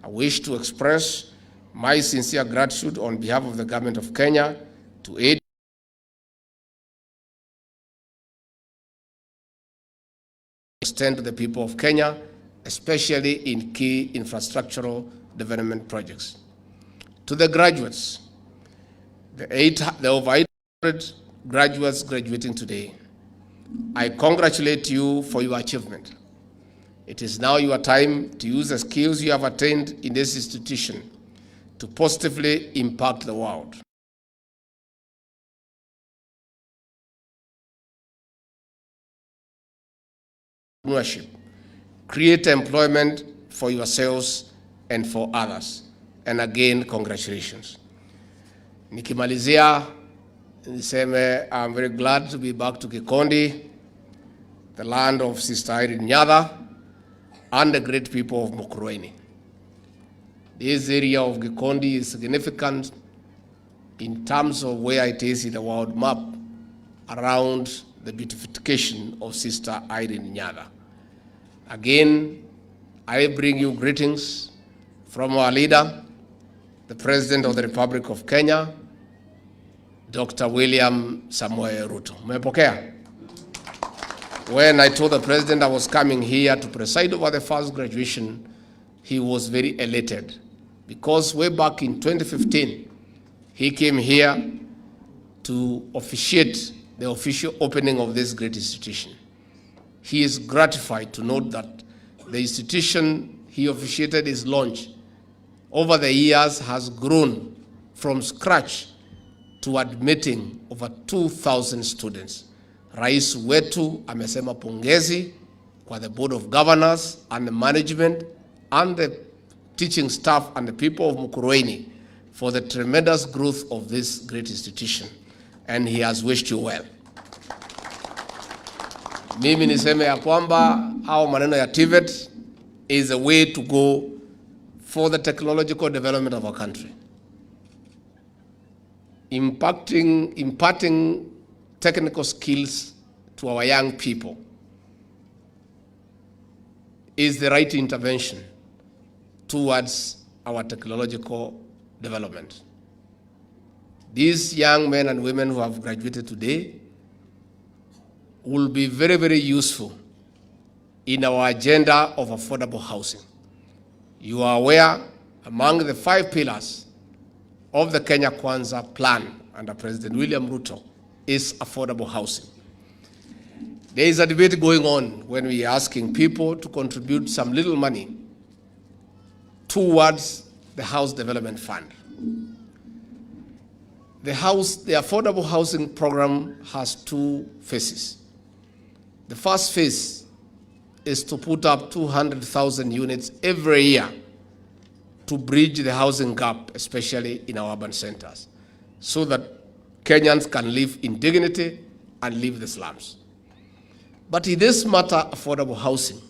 I wish to express my sincere gratitude on behalf of the government of Kenya to aid extend to the people of Kenya, especially in key infrastructural development projects. To the graduates, the over 800 graduates graduating today, I congratulate you for your achievement. It is now your time to use the skills you have attained in this institution to positively impact the world. Entrepreneurship. Create employment for yourselves and for others. And again, congratulations. Nikimalizia, niseme, I'm very glad to be back to Gikondi, the land of Sister Irene Nyadha, and the great people of Mukurwe. This area of Gikondi is significant in terms of where it is in the world map around the beautification of Sister Irene Nyadha. Again, I bring you greetings from our leader, the President of the Republic of Kenya, Dr. William Samoei Ruto. Mmepokea? When I told the President I was coming here to preside over the first graduation, he was very elated because way back in 2015, he came here to officiate the official opening of this great institution. He is gratified to note that the institution he officiated its launch over the years has grown from scratch to admitting over 2,000 students. Rais wetu amesema pongezi kwa the Board of Governors and the management and the teaching staff and the people of Mukurwe for the tremendous growth of this great institution. And he has wished you well. Mimi niseme ya kwamba au maneno ya TVET is a way to go for the technological development of our country. Imparting technical skills to our young people is the right intervention towards our technological development. These young men and women who have graduated today will be very, very useful in our agenda of affordable housing. You are aware, among the 5 pillars of the Kenya Kwanza plan under President William Ruto is affordable housing. There is a debate going on when we are asking people to contribute some little money towards the House Development Fund. The affordable housing program has 2 phases. The first phase is to put up 200,000 units every year to bridge the housing gap, especially in our urban centers, so that Kenyans can live in dignity and leave the slums. But in this matter, affordable housing,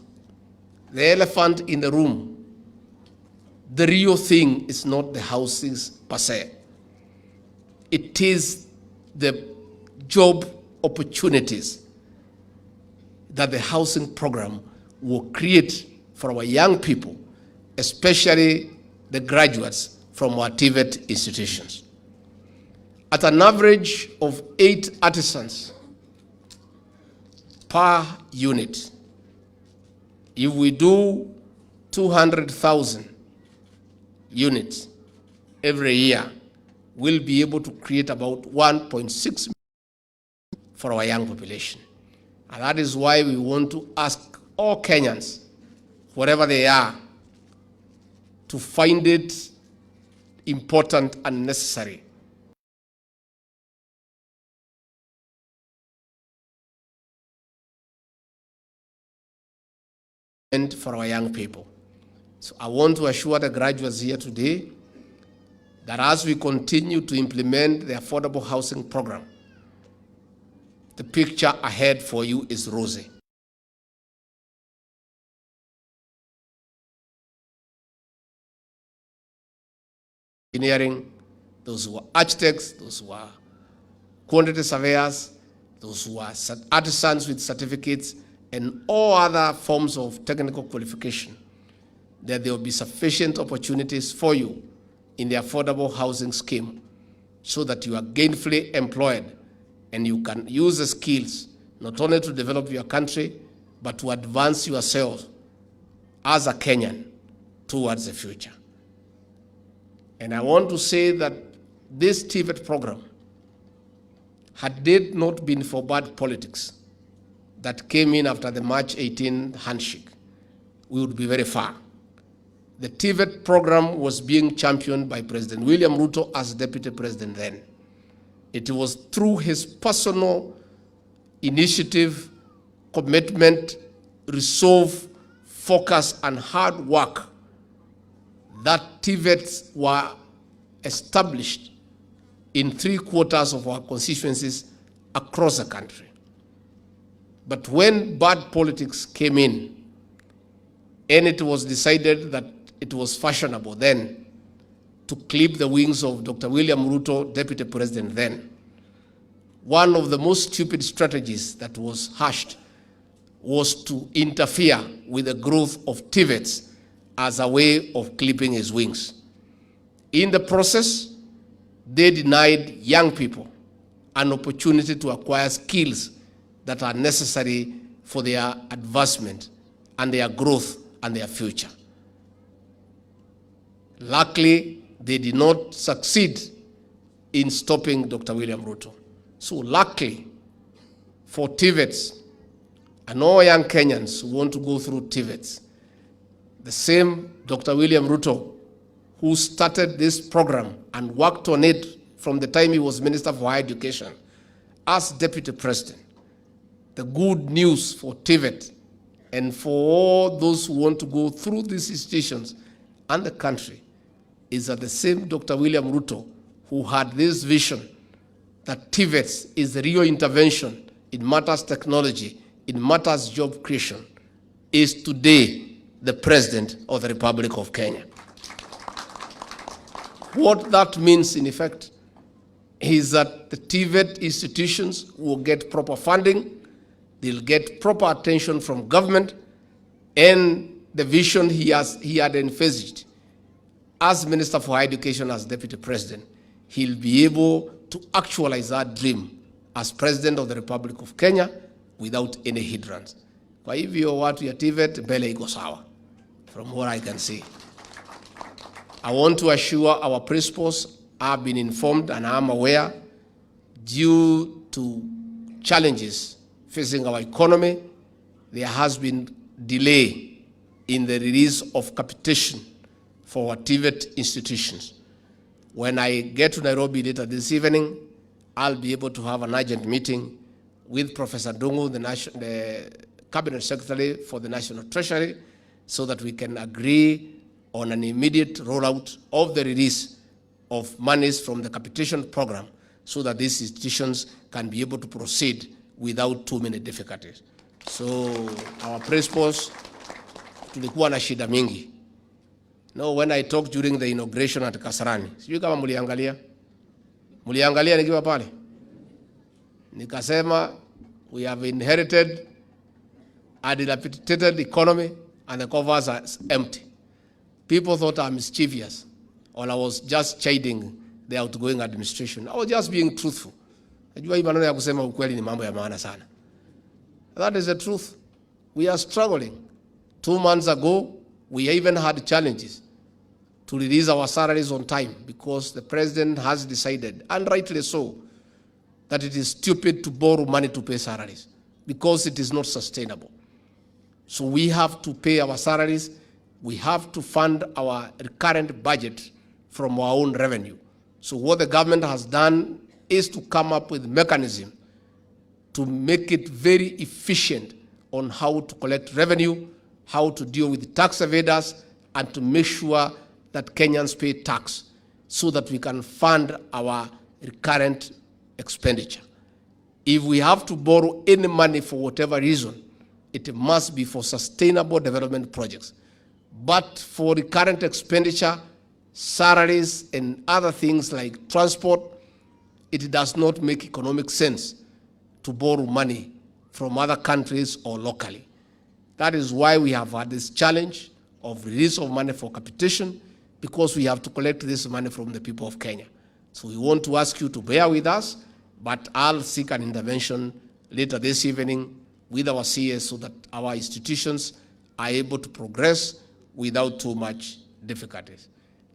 the elephant in the room, the real thing is not the houses per se. It is the job opportunities that the housing program will create for our young people, especially the graduates from our TVET institutions. At an average of 8 artisans per unit, if we do 200,000 units every year, we'll be able to create about 1.6 million for our young population. And that is why we want to ask all Kenyans, wherever they are, to find it important and necessary for our young people. So I want to assure the graduates here today that as we continue to implement the affordable housing program, the picture ahead for you is rosy. Engineering, those who are architects, those who are quantity surveyors, those who are artisans with certificates, and all other forms of technical qualification, that there will be sufficient opportunities for you in the affordable housing scheme so that you are gainfully employed and you can use the skills not only to develop your country, but to advance yourself as a Kenyan towards the future. And I want to say that this TVET program, had it not been for bad politics that came in after the March 18 handshake, we would be very far. The TVET program was being championed by President William Ruto as deputy president then. It was through his personal initiative, commitment, resolve, focus, and hard work that TVETs were established in 3/4 of our constituencies across the country. But when bad politics came in, and it was decided that it was fashionable then to clip the wings of Dr. William Ruto, deputy president then, one of the most stupid strategies that was hashed was to interfere with the growth of TVETs as a way of clipping his wings. In the process, they denied young people an opportunity to acquire skills that are necessary for their advancement and their growth and their future. Luckily, they did not succeed in stopping Dr. William Ruto. So luckily for TVETs and all young Kenyans who want to go through TVETs, the same Dr. William Ruto who started this program and worked on it from the time he was Minister for Higher Education as Deputy President. The good news for TVET and for all those who want to go through these institutions and the country is that the same Dr. William Ruto who had this vision that TVETs is the real intervention in matters technology, in matters job creation, is today the President of the Republic of Kenya. What that means, in effect, is that the TVET institutions will get proper funding, they'll get proper attention from government, and the vision he had envisaged as Minister for Higher Education, as Deputy President, he'll be able to actualize that dream as President of the Republic of Kenya without any hindrance. Kwa hivyo watu ya TVET mbele iko sawa, from what I can see. I want to assure our principals have been informed and I am aware, due to challenges facing our economy, there has been delay in the release of capitation for our TVET institutions. When I get to Nairobi later this evening, I'll be able to have an urgent meeting with Professor Dungu, the Cabinet Secretary for the National Treasury, so that we can agree on an immediate rollout of the release of monies from the capitation program so that these institutions can be able to proceed without too many difficulties. So our principals, tulikuwa na shida mingi. No, when I talked during the inauguration at Kasarani, sijui kama muliangalia nikiwa pale. Nikasema, we have inherited a dilapidated economy and the covers are empty. People thought I'm mischievous or I was just chiding the outgoing administration. I was just being truthful. Najua hii maneno ya kusema ukweli ni mambo ya maana sana. That is the truth. We are struggling. 2 months ago, we even had challenges to release our salaries on time because the president has decided, and rightly so, that it is stupid to borrow money to pay salaries because it is not sustainable. So we have to pay our salaries. We have to fund our recurrent budget from our own revenue. So what the government has done is to come up with a mechanism to make it very efficient on how to collect revenue, how to deal with tax evaders, and to make sure that Kenyans pay tax so that we can fund our recurrent expenditure. If we have to borrow any money for whatever reason, it must be for sustainable development projects. But for recurrent expenditure, salaries and other things like transport, it does not make economic sense to borrow money from other countries or locally. That is why we have had this challenge of release of money for capitation, because we have to collect this money from the people of Kenya. So we want to ask you to bear with us, but I'll seek an intervention later this evening with our CS so that our institutions are able to progress without too much difficulties.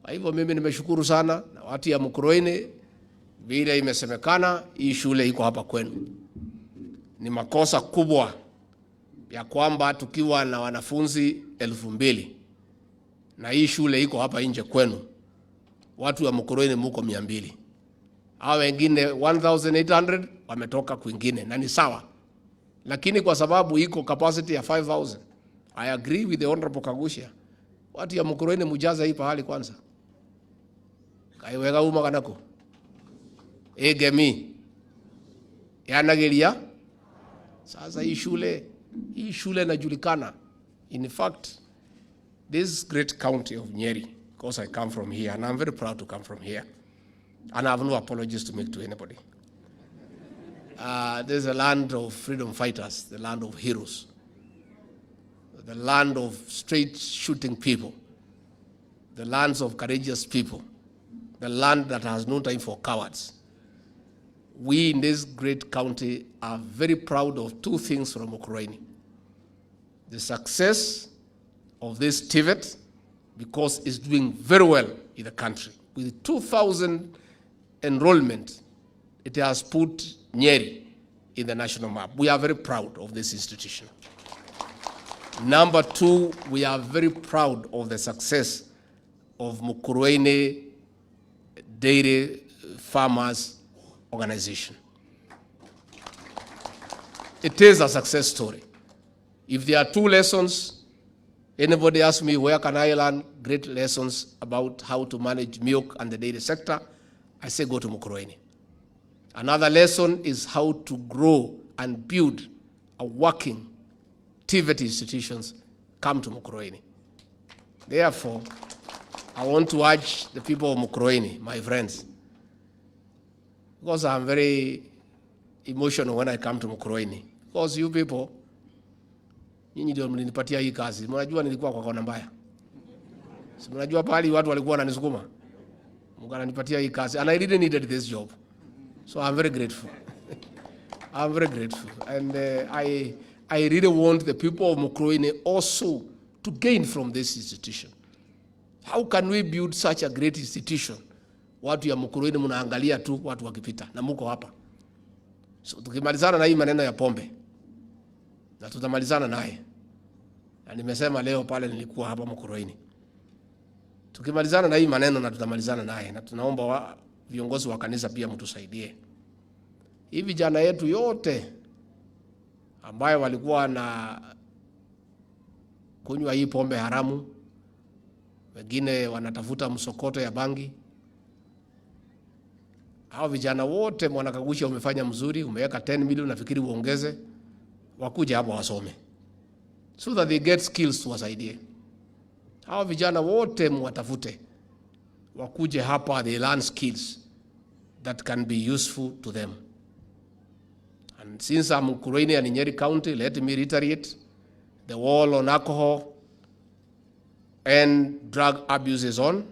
Kwa hivyo mimi nimeshukuru sana na watu ya Mukurwe, vile imesemekana hii shule iko hapa kwenu. Ni makosa kubwa ya kwamba tukiwa na wanafunzi 2,000 na hii shule iko hapa nje kwenu, watu wa Mukurwe muko 200. Hao wengine 1,800 wametoka kwingine na ni sawa. Lakini kwa sababu iko capacity ya 5,000, I agree with the Honorable Kagusha. Watu ya Mukurwe mujaza hii pahali kwanza. Kaiwega uma kanako. Egemi. Yanagelia. Sasa hii shule inajulikana. In fact, this great county of Nyeri, because I come from here, and I'm very proud to come from here, and I have no apologies to make to anybody. There's a land of freedom fighters, the land of heroes, the land of straight shooting people, the lands of courageous people, the land that has no time for cowards. We in this great county are very proud of 2 things from Mukurwe. The success of this TVET, because it's doing very well in the country. With 2,000 enrollment, it has put Nyeri in the national map. We are very proud of this institution. Number 2, we are very proud of the success of Mukurwe Dairy Farmers Organization. It is a success story. If there are 2 lessons, anybody asks me where can I learn great lessons about how to manage milk and the dairy sector, I say go to Mukurwe. Another lesson is how to grow and build a working TVET institutions. Come to Mukurwe. Therefore, I want to urge the people of Mukurwe, my friends, because I'm very emotional when I come to Mukurwe, because you people, nyinyi ndio mlinipatia hii kazi. Mnajua nilikuwa kwa kona mbaya. Si mnajua pale watu walikuwa wananisukuma. Mkananipatia hii kazi, and I really needed this job. So I'm very grateful. I'm very grateful. And I really want the people of Mukurwe also to gain from this institution. How can we build such a great institution? Watu ya Mukurwe mnaangalia tu watu wakipita na muko hapa. So tukimalizana na hii maneno ya pombe, na tutamalizana naye. Na nimesema leo pale nilikuwa hapa Mukurwe. Tukimalizana na hii maneno na tutamalizana naye, na tunaomba viongozi wa kanisa pia mtusaidie. Hivi vijana yetu yote ambayo walikuwa na kunywa hii pombe haramu, wengine wanatafuta msokoto ya bangi. Hao vijana wote Mwanakagusha umefanya mzuri, umeweka 10 million, nafikiri uongeze, wakuje hapo wasome, so that they get skills tuwasaidie. Hao vijana wote mwatafute, wakuje hapa, they learn skills that can be useful to them. And since I'm Mukurwe and Nyeri County, let me reiterate, the war on alcohol and drug abuse is on.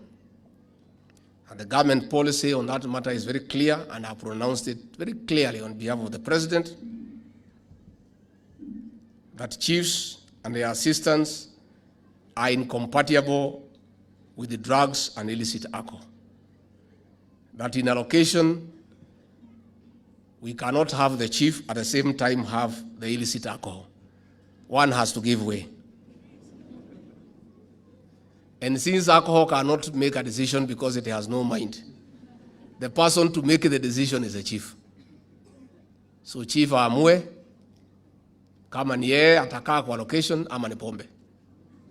And the government policy on that matter is very clear, and I pronounced it very clearly on behalf of the President, that chiefs and their assistants are incompatible with the drugs and illicit alcohol. That in a location, we cannot have the chief at the same time have the illicit alcohol. One has to give way. And since alcohol cannot make a decision because it has no mind, the person to make the decision is the chief. So chief aamue kama ni yeye atakaa kwa location ama ni pombe.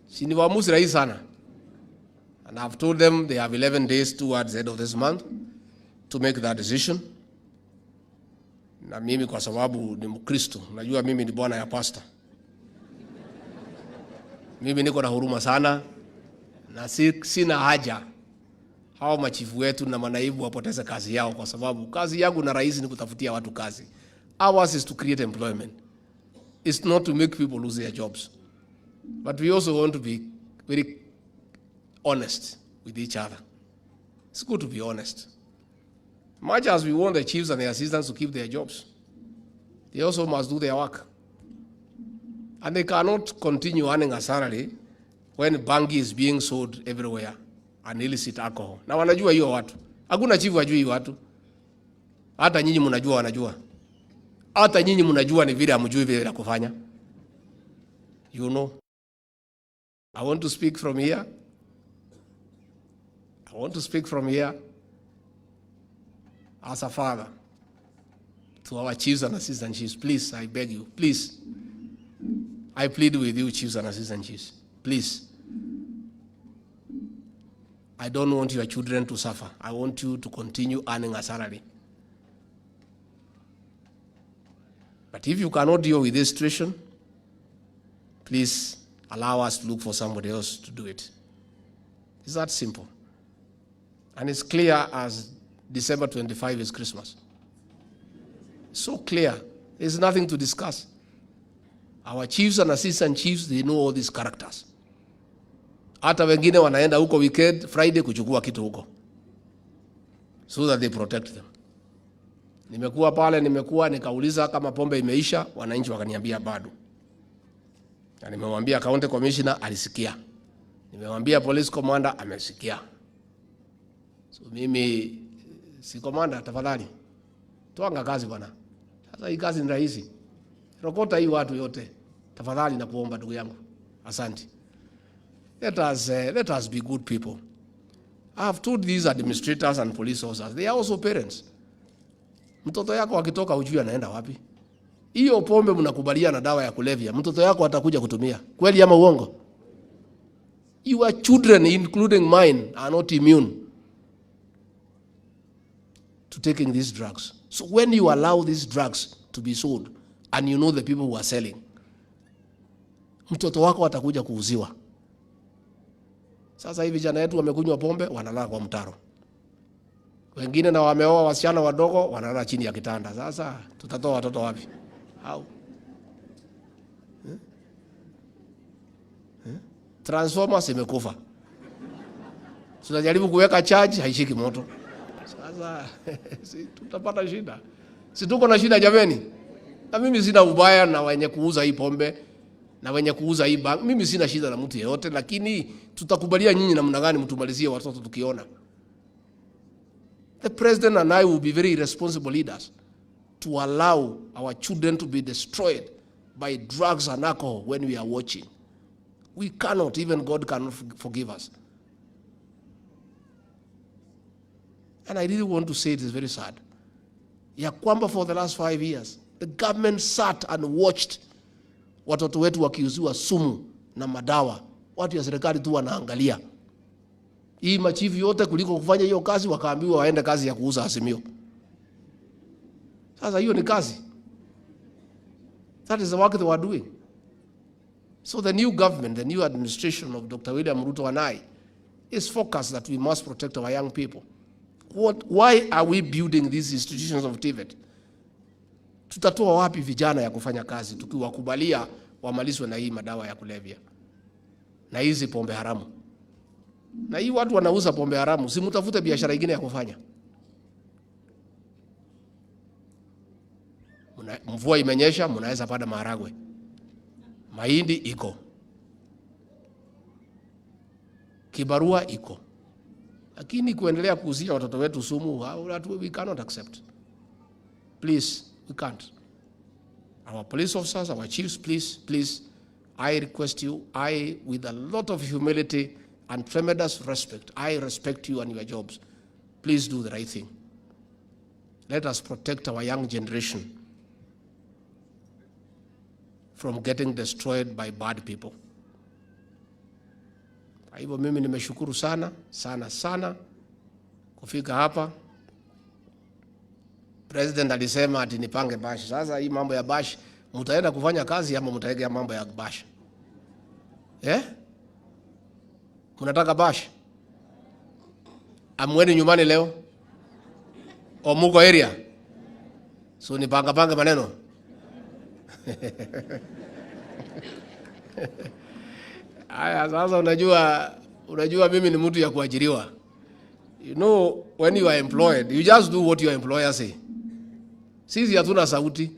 Si ni waamuzi rahisi sana. And I've told them they have 11 days towards the end of this month to make that decision. Na mimi kwa sababu ni Mkristo, najua mimi ni bwana ya pastor. Mimi niko na huruma sana, na sina haja hao machifu wetu na manaibu wapoteze kazi yao, kwa sababu kazi yangu na rais ni kutafutia watu kazi. Ours is to create employment. It's not to make people lose their jobs. But we also want to be very honest with each other. It's good to be honest. Much as we want the chiefs and the assistants to keep their jobs, they also must do their work. And they cannot continue earning a salary when bangi is being sold everywhere and illicit alcohol. Na wanajua hiyo watu. Hakuna chifu hajui hiyo watu. Hata nyinyi mnajua wanajua. Hata nyinyi mnajua ni vile hamjui vile la kufanya. You know. I want to speak from here. I want to speak from here as a father to our chiefs and assistant chiefs. Please, I beg you, please. I plead with you, chiefs and assistant chiefs. Please. I don't want your children to suffer. I want you to continue earning a salary. But if you cannot deal with this situation, please allow us to look for somebody else to do it. It's that simple. And it's clear as December 25 is Christmas. So clear. There's nothing to discuss. Our chiefs and assistant chiefs, they know all these characters. Hata wengine wanaenda huko weekend, Friday kuchukua kitu huko, so that they protect them. Nimekuwa pale, nikauliza kama pombe imeisha, wananchi wakaniambia bado. Na nimemwambia county commissioner alisikia. Nimemwambia police commander amesikia. So mimi si commander, tafadhali tuanga kazi bwana. Sasa hii kazi ni rahisi. Rokota hii watu yote. Tafadhali na kuomba ndugu yangu. Asante. Let us be good people. I have told these administrators and police officers, they are also parents. Mtoto yako akitoka hujui anaenda wapi. Hiyo pombe mnakubalia na dawa ya kulevya, mtoto yako atakuja kutumia. Kweli ama uongo? Your children, including mine, are not immune to taking these drugs. So when you allow these drugs to be sold, and you know the people who are selling, mtoto wako atakuja kuuziwa. Sasa hivi vijana wetu wamekunywa pombe, wanalala kwa mtaro. Wengine na wameoa wasichana wadogo, wanalala chini ya kitanda. Sasa tutatoa watoto wapi? How? Transformers imekufa. Tunajaribu kuweka charge, haishiki moto. Sasa tutapata shida. Si tuko na shida jameni? Na mimi sina ubaya na wenye kuuza hii pombe na wenye kuuza hii bangi. Mimi sina shida na mtu yeyote, lakini tutakubalia nyinyi namna gani mtumalizie watoto tukiona? The president and I will be very responsible leaders to allow our children to be destroyed by drugs and alcohol when we are watching. We cannot, even God cannot forgive us. And I really want to say it is very sad. Ya kwamba for the last 5 years, the government sat and watched watoto wetu wakiuziwa sumu na madawa. Watu ya serikali tu wanaangalia. Hii machifu yote kuliko kufanya hiyo kazi wakaambiwa waende kazi ya kuuza Azimio. Sasa hiyo ni kazi. That is the work they were doing. So the new government, the new administration of Dr. William Ruto and I is focused that we must protect our young people. Why are we building these institutions of TVET? Tutatoa wapi vijana ya kufanya kazi tukiwakubalia wamalizwe na hii madawa ya kulevya na hizi pombe haramu? Na hii watu wanauza pombe haramu, si mtafute biashara nyingine ya kufanya. Mvua imenyesha, mnaweza panda maharagwe. Mahindi iko. Kibarua iko. Lakini kuendelea kuuzia watoto wetu sumu, we cannot accept. Please, we can't. Our police officers, our chiefs, please, I request you, with a lot of humility and tremendous respect, I respect you and your jobs. Please do the right thing. Let us protect our young generation from getting destroyed by bad people. Kwa hivyo mimi nimeshukuru sana kufika hapa. President alisema ati nipange bash. Sasa hii mambo ya bash, mtaenda kufanya kazi ama mtaegea mambo ya bash? Mnataka bash? Amweni nyumbani leo? O muko area? So nipanga maneno? Aya, sasa unajua mimi ni mtu ya kuajiriwa. You know, when you are employed, you just do what your employer say. Sisi hatuna sauti.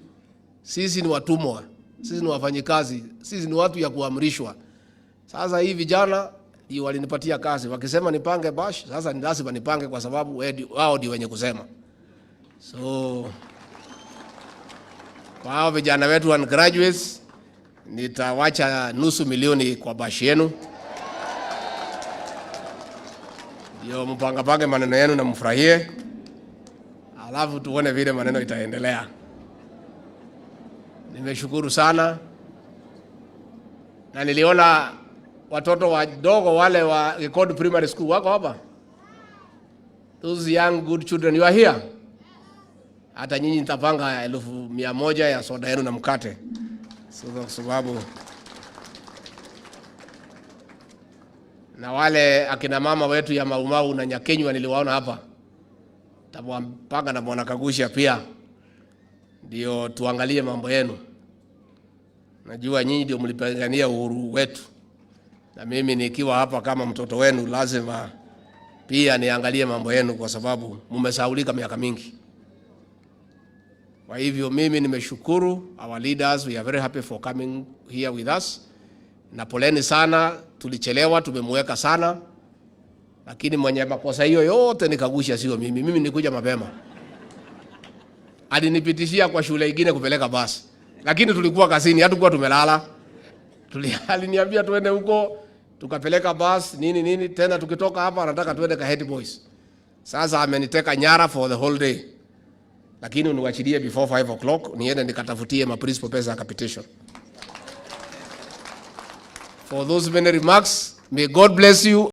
Sisi ni watumwa. Sisi ni wafanyikazi. Sisi ni watu ya kuamrishwa. Sasa hii vijana ndio walinipatia kazi. Wakisema nipange bash, sasa ni lazima nipange kwa sababu wao ndio wenye kusema. So kwa hao vijana wetu and graduates, nitawacha $500,000 kwa bash yenu. Ndio mpange maneno yenu na mfurahie. Alafu tuone vile maneno itaendelea. Nimeshukuru sana. Na niliona watoto wadogo wale wa Record Primary School wako hapa. Those young good children, you are here. Hata nyinyi nitapanga 100,000 ya soda yenu na mkate. Kwa sababu na wale akina mama wetu ya Maumau na Nyakenywa niliwaona hapa. Tampanga na Bwana Kagusha pia. Ndio tuangalie mambo yenu. Najua nyinyi ndio mlipigania uhuru wetu. Na mimi nikiwa hapa kama mtoto wenu lazima pia niangalie mambo yenu kwa sababu mmesahaulika miaka mingi. Kwa hivyo mimi nimeshukuru our leaders, we are very happy for coming here with us. Na poleni sana, tulichelewa, tumemweka sana. Lakini mwenye makosa hiyo yote ni Kagusha, sio mimi. Mimi nilikuja mapema. Alinipitishia kwa shule nyingine kupeleka basi. Lakini tulikuwa kazini, hatukuwa tumelala. Aliniambia tuende huko, tukapeleka basi, nini, tena tukitoka hapa anataka tuende ka Head Boys. Sasa ameniteka nyara for the whole day. Lakini uniwachilie before 5 o'clock, niende nikatafutie principal pesa capitation. For those many remarks, may God bless you.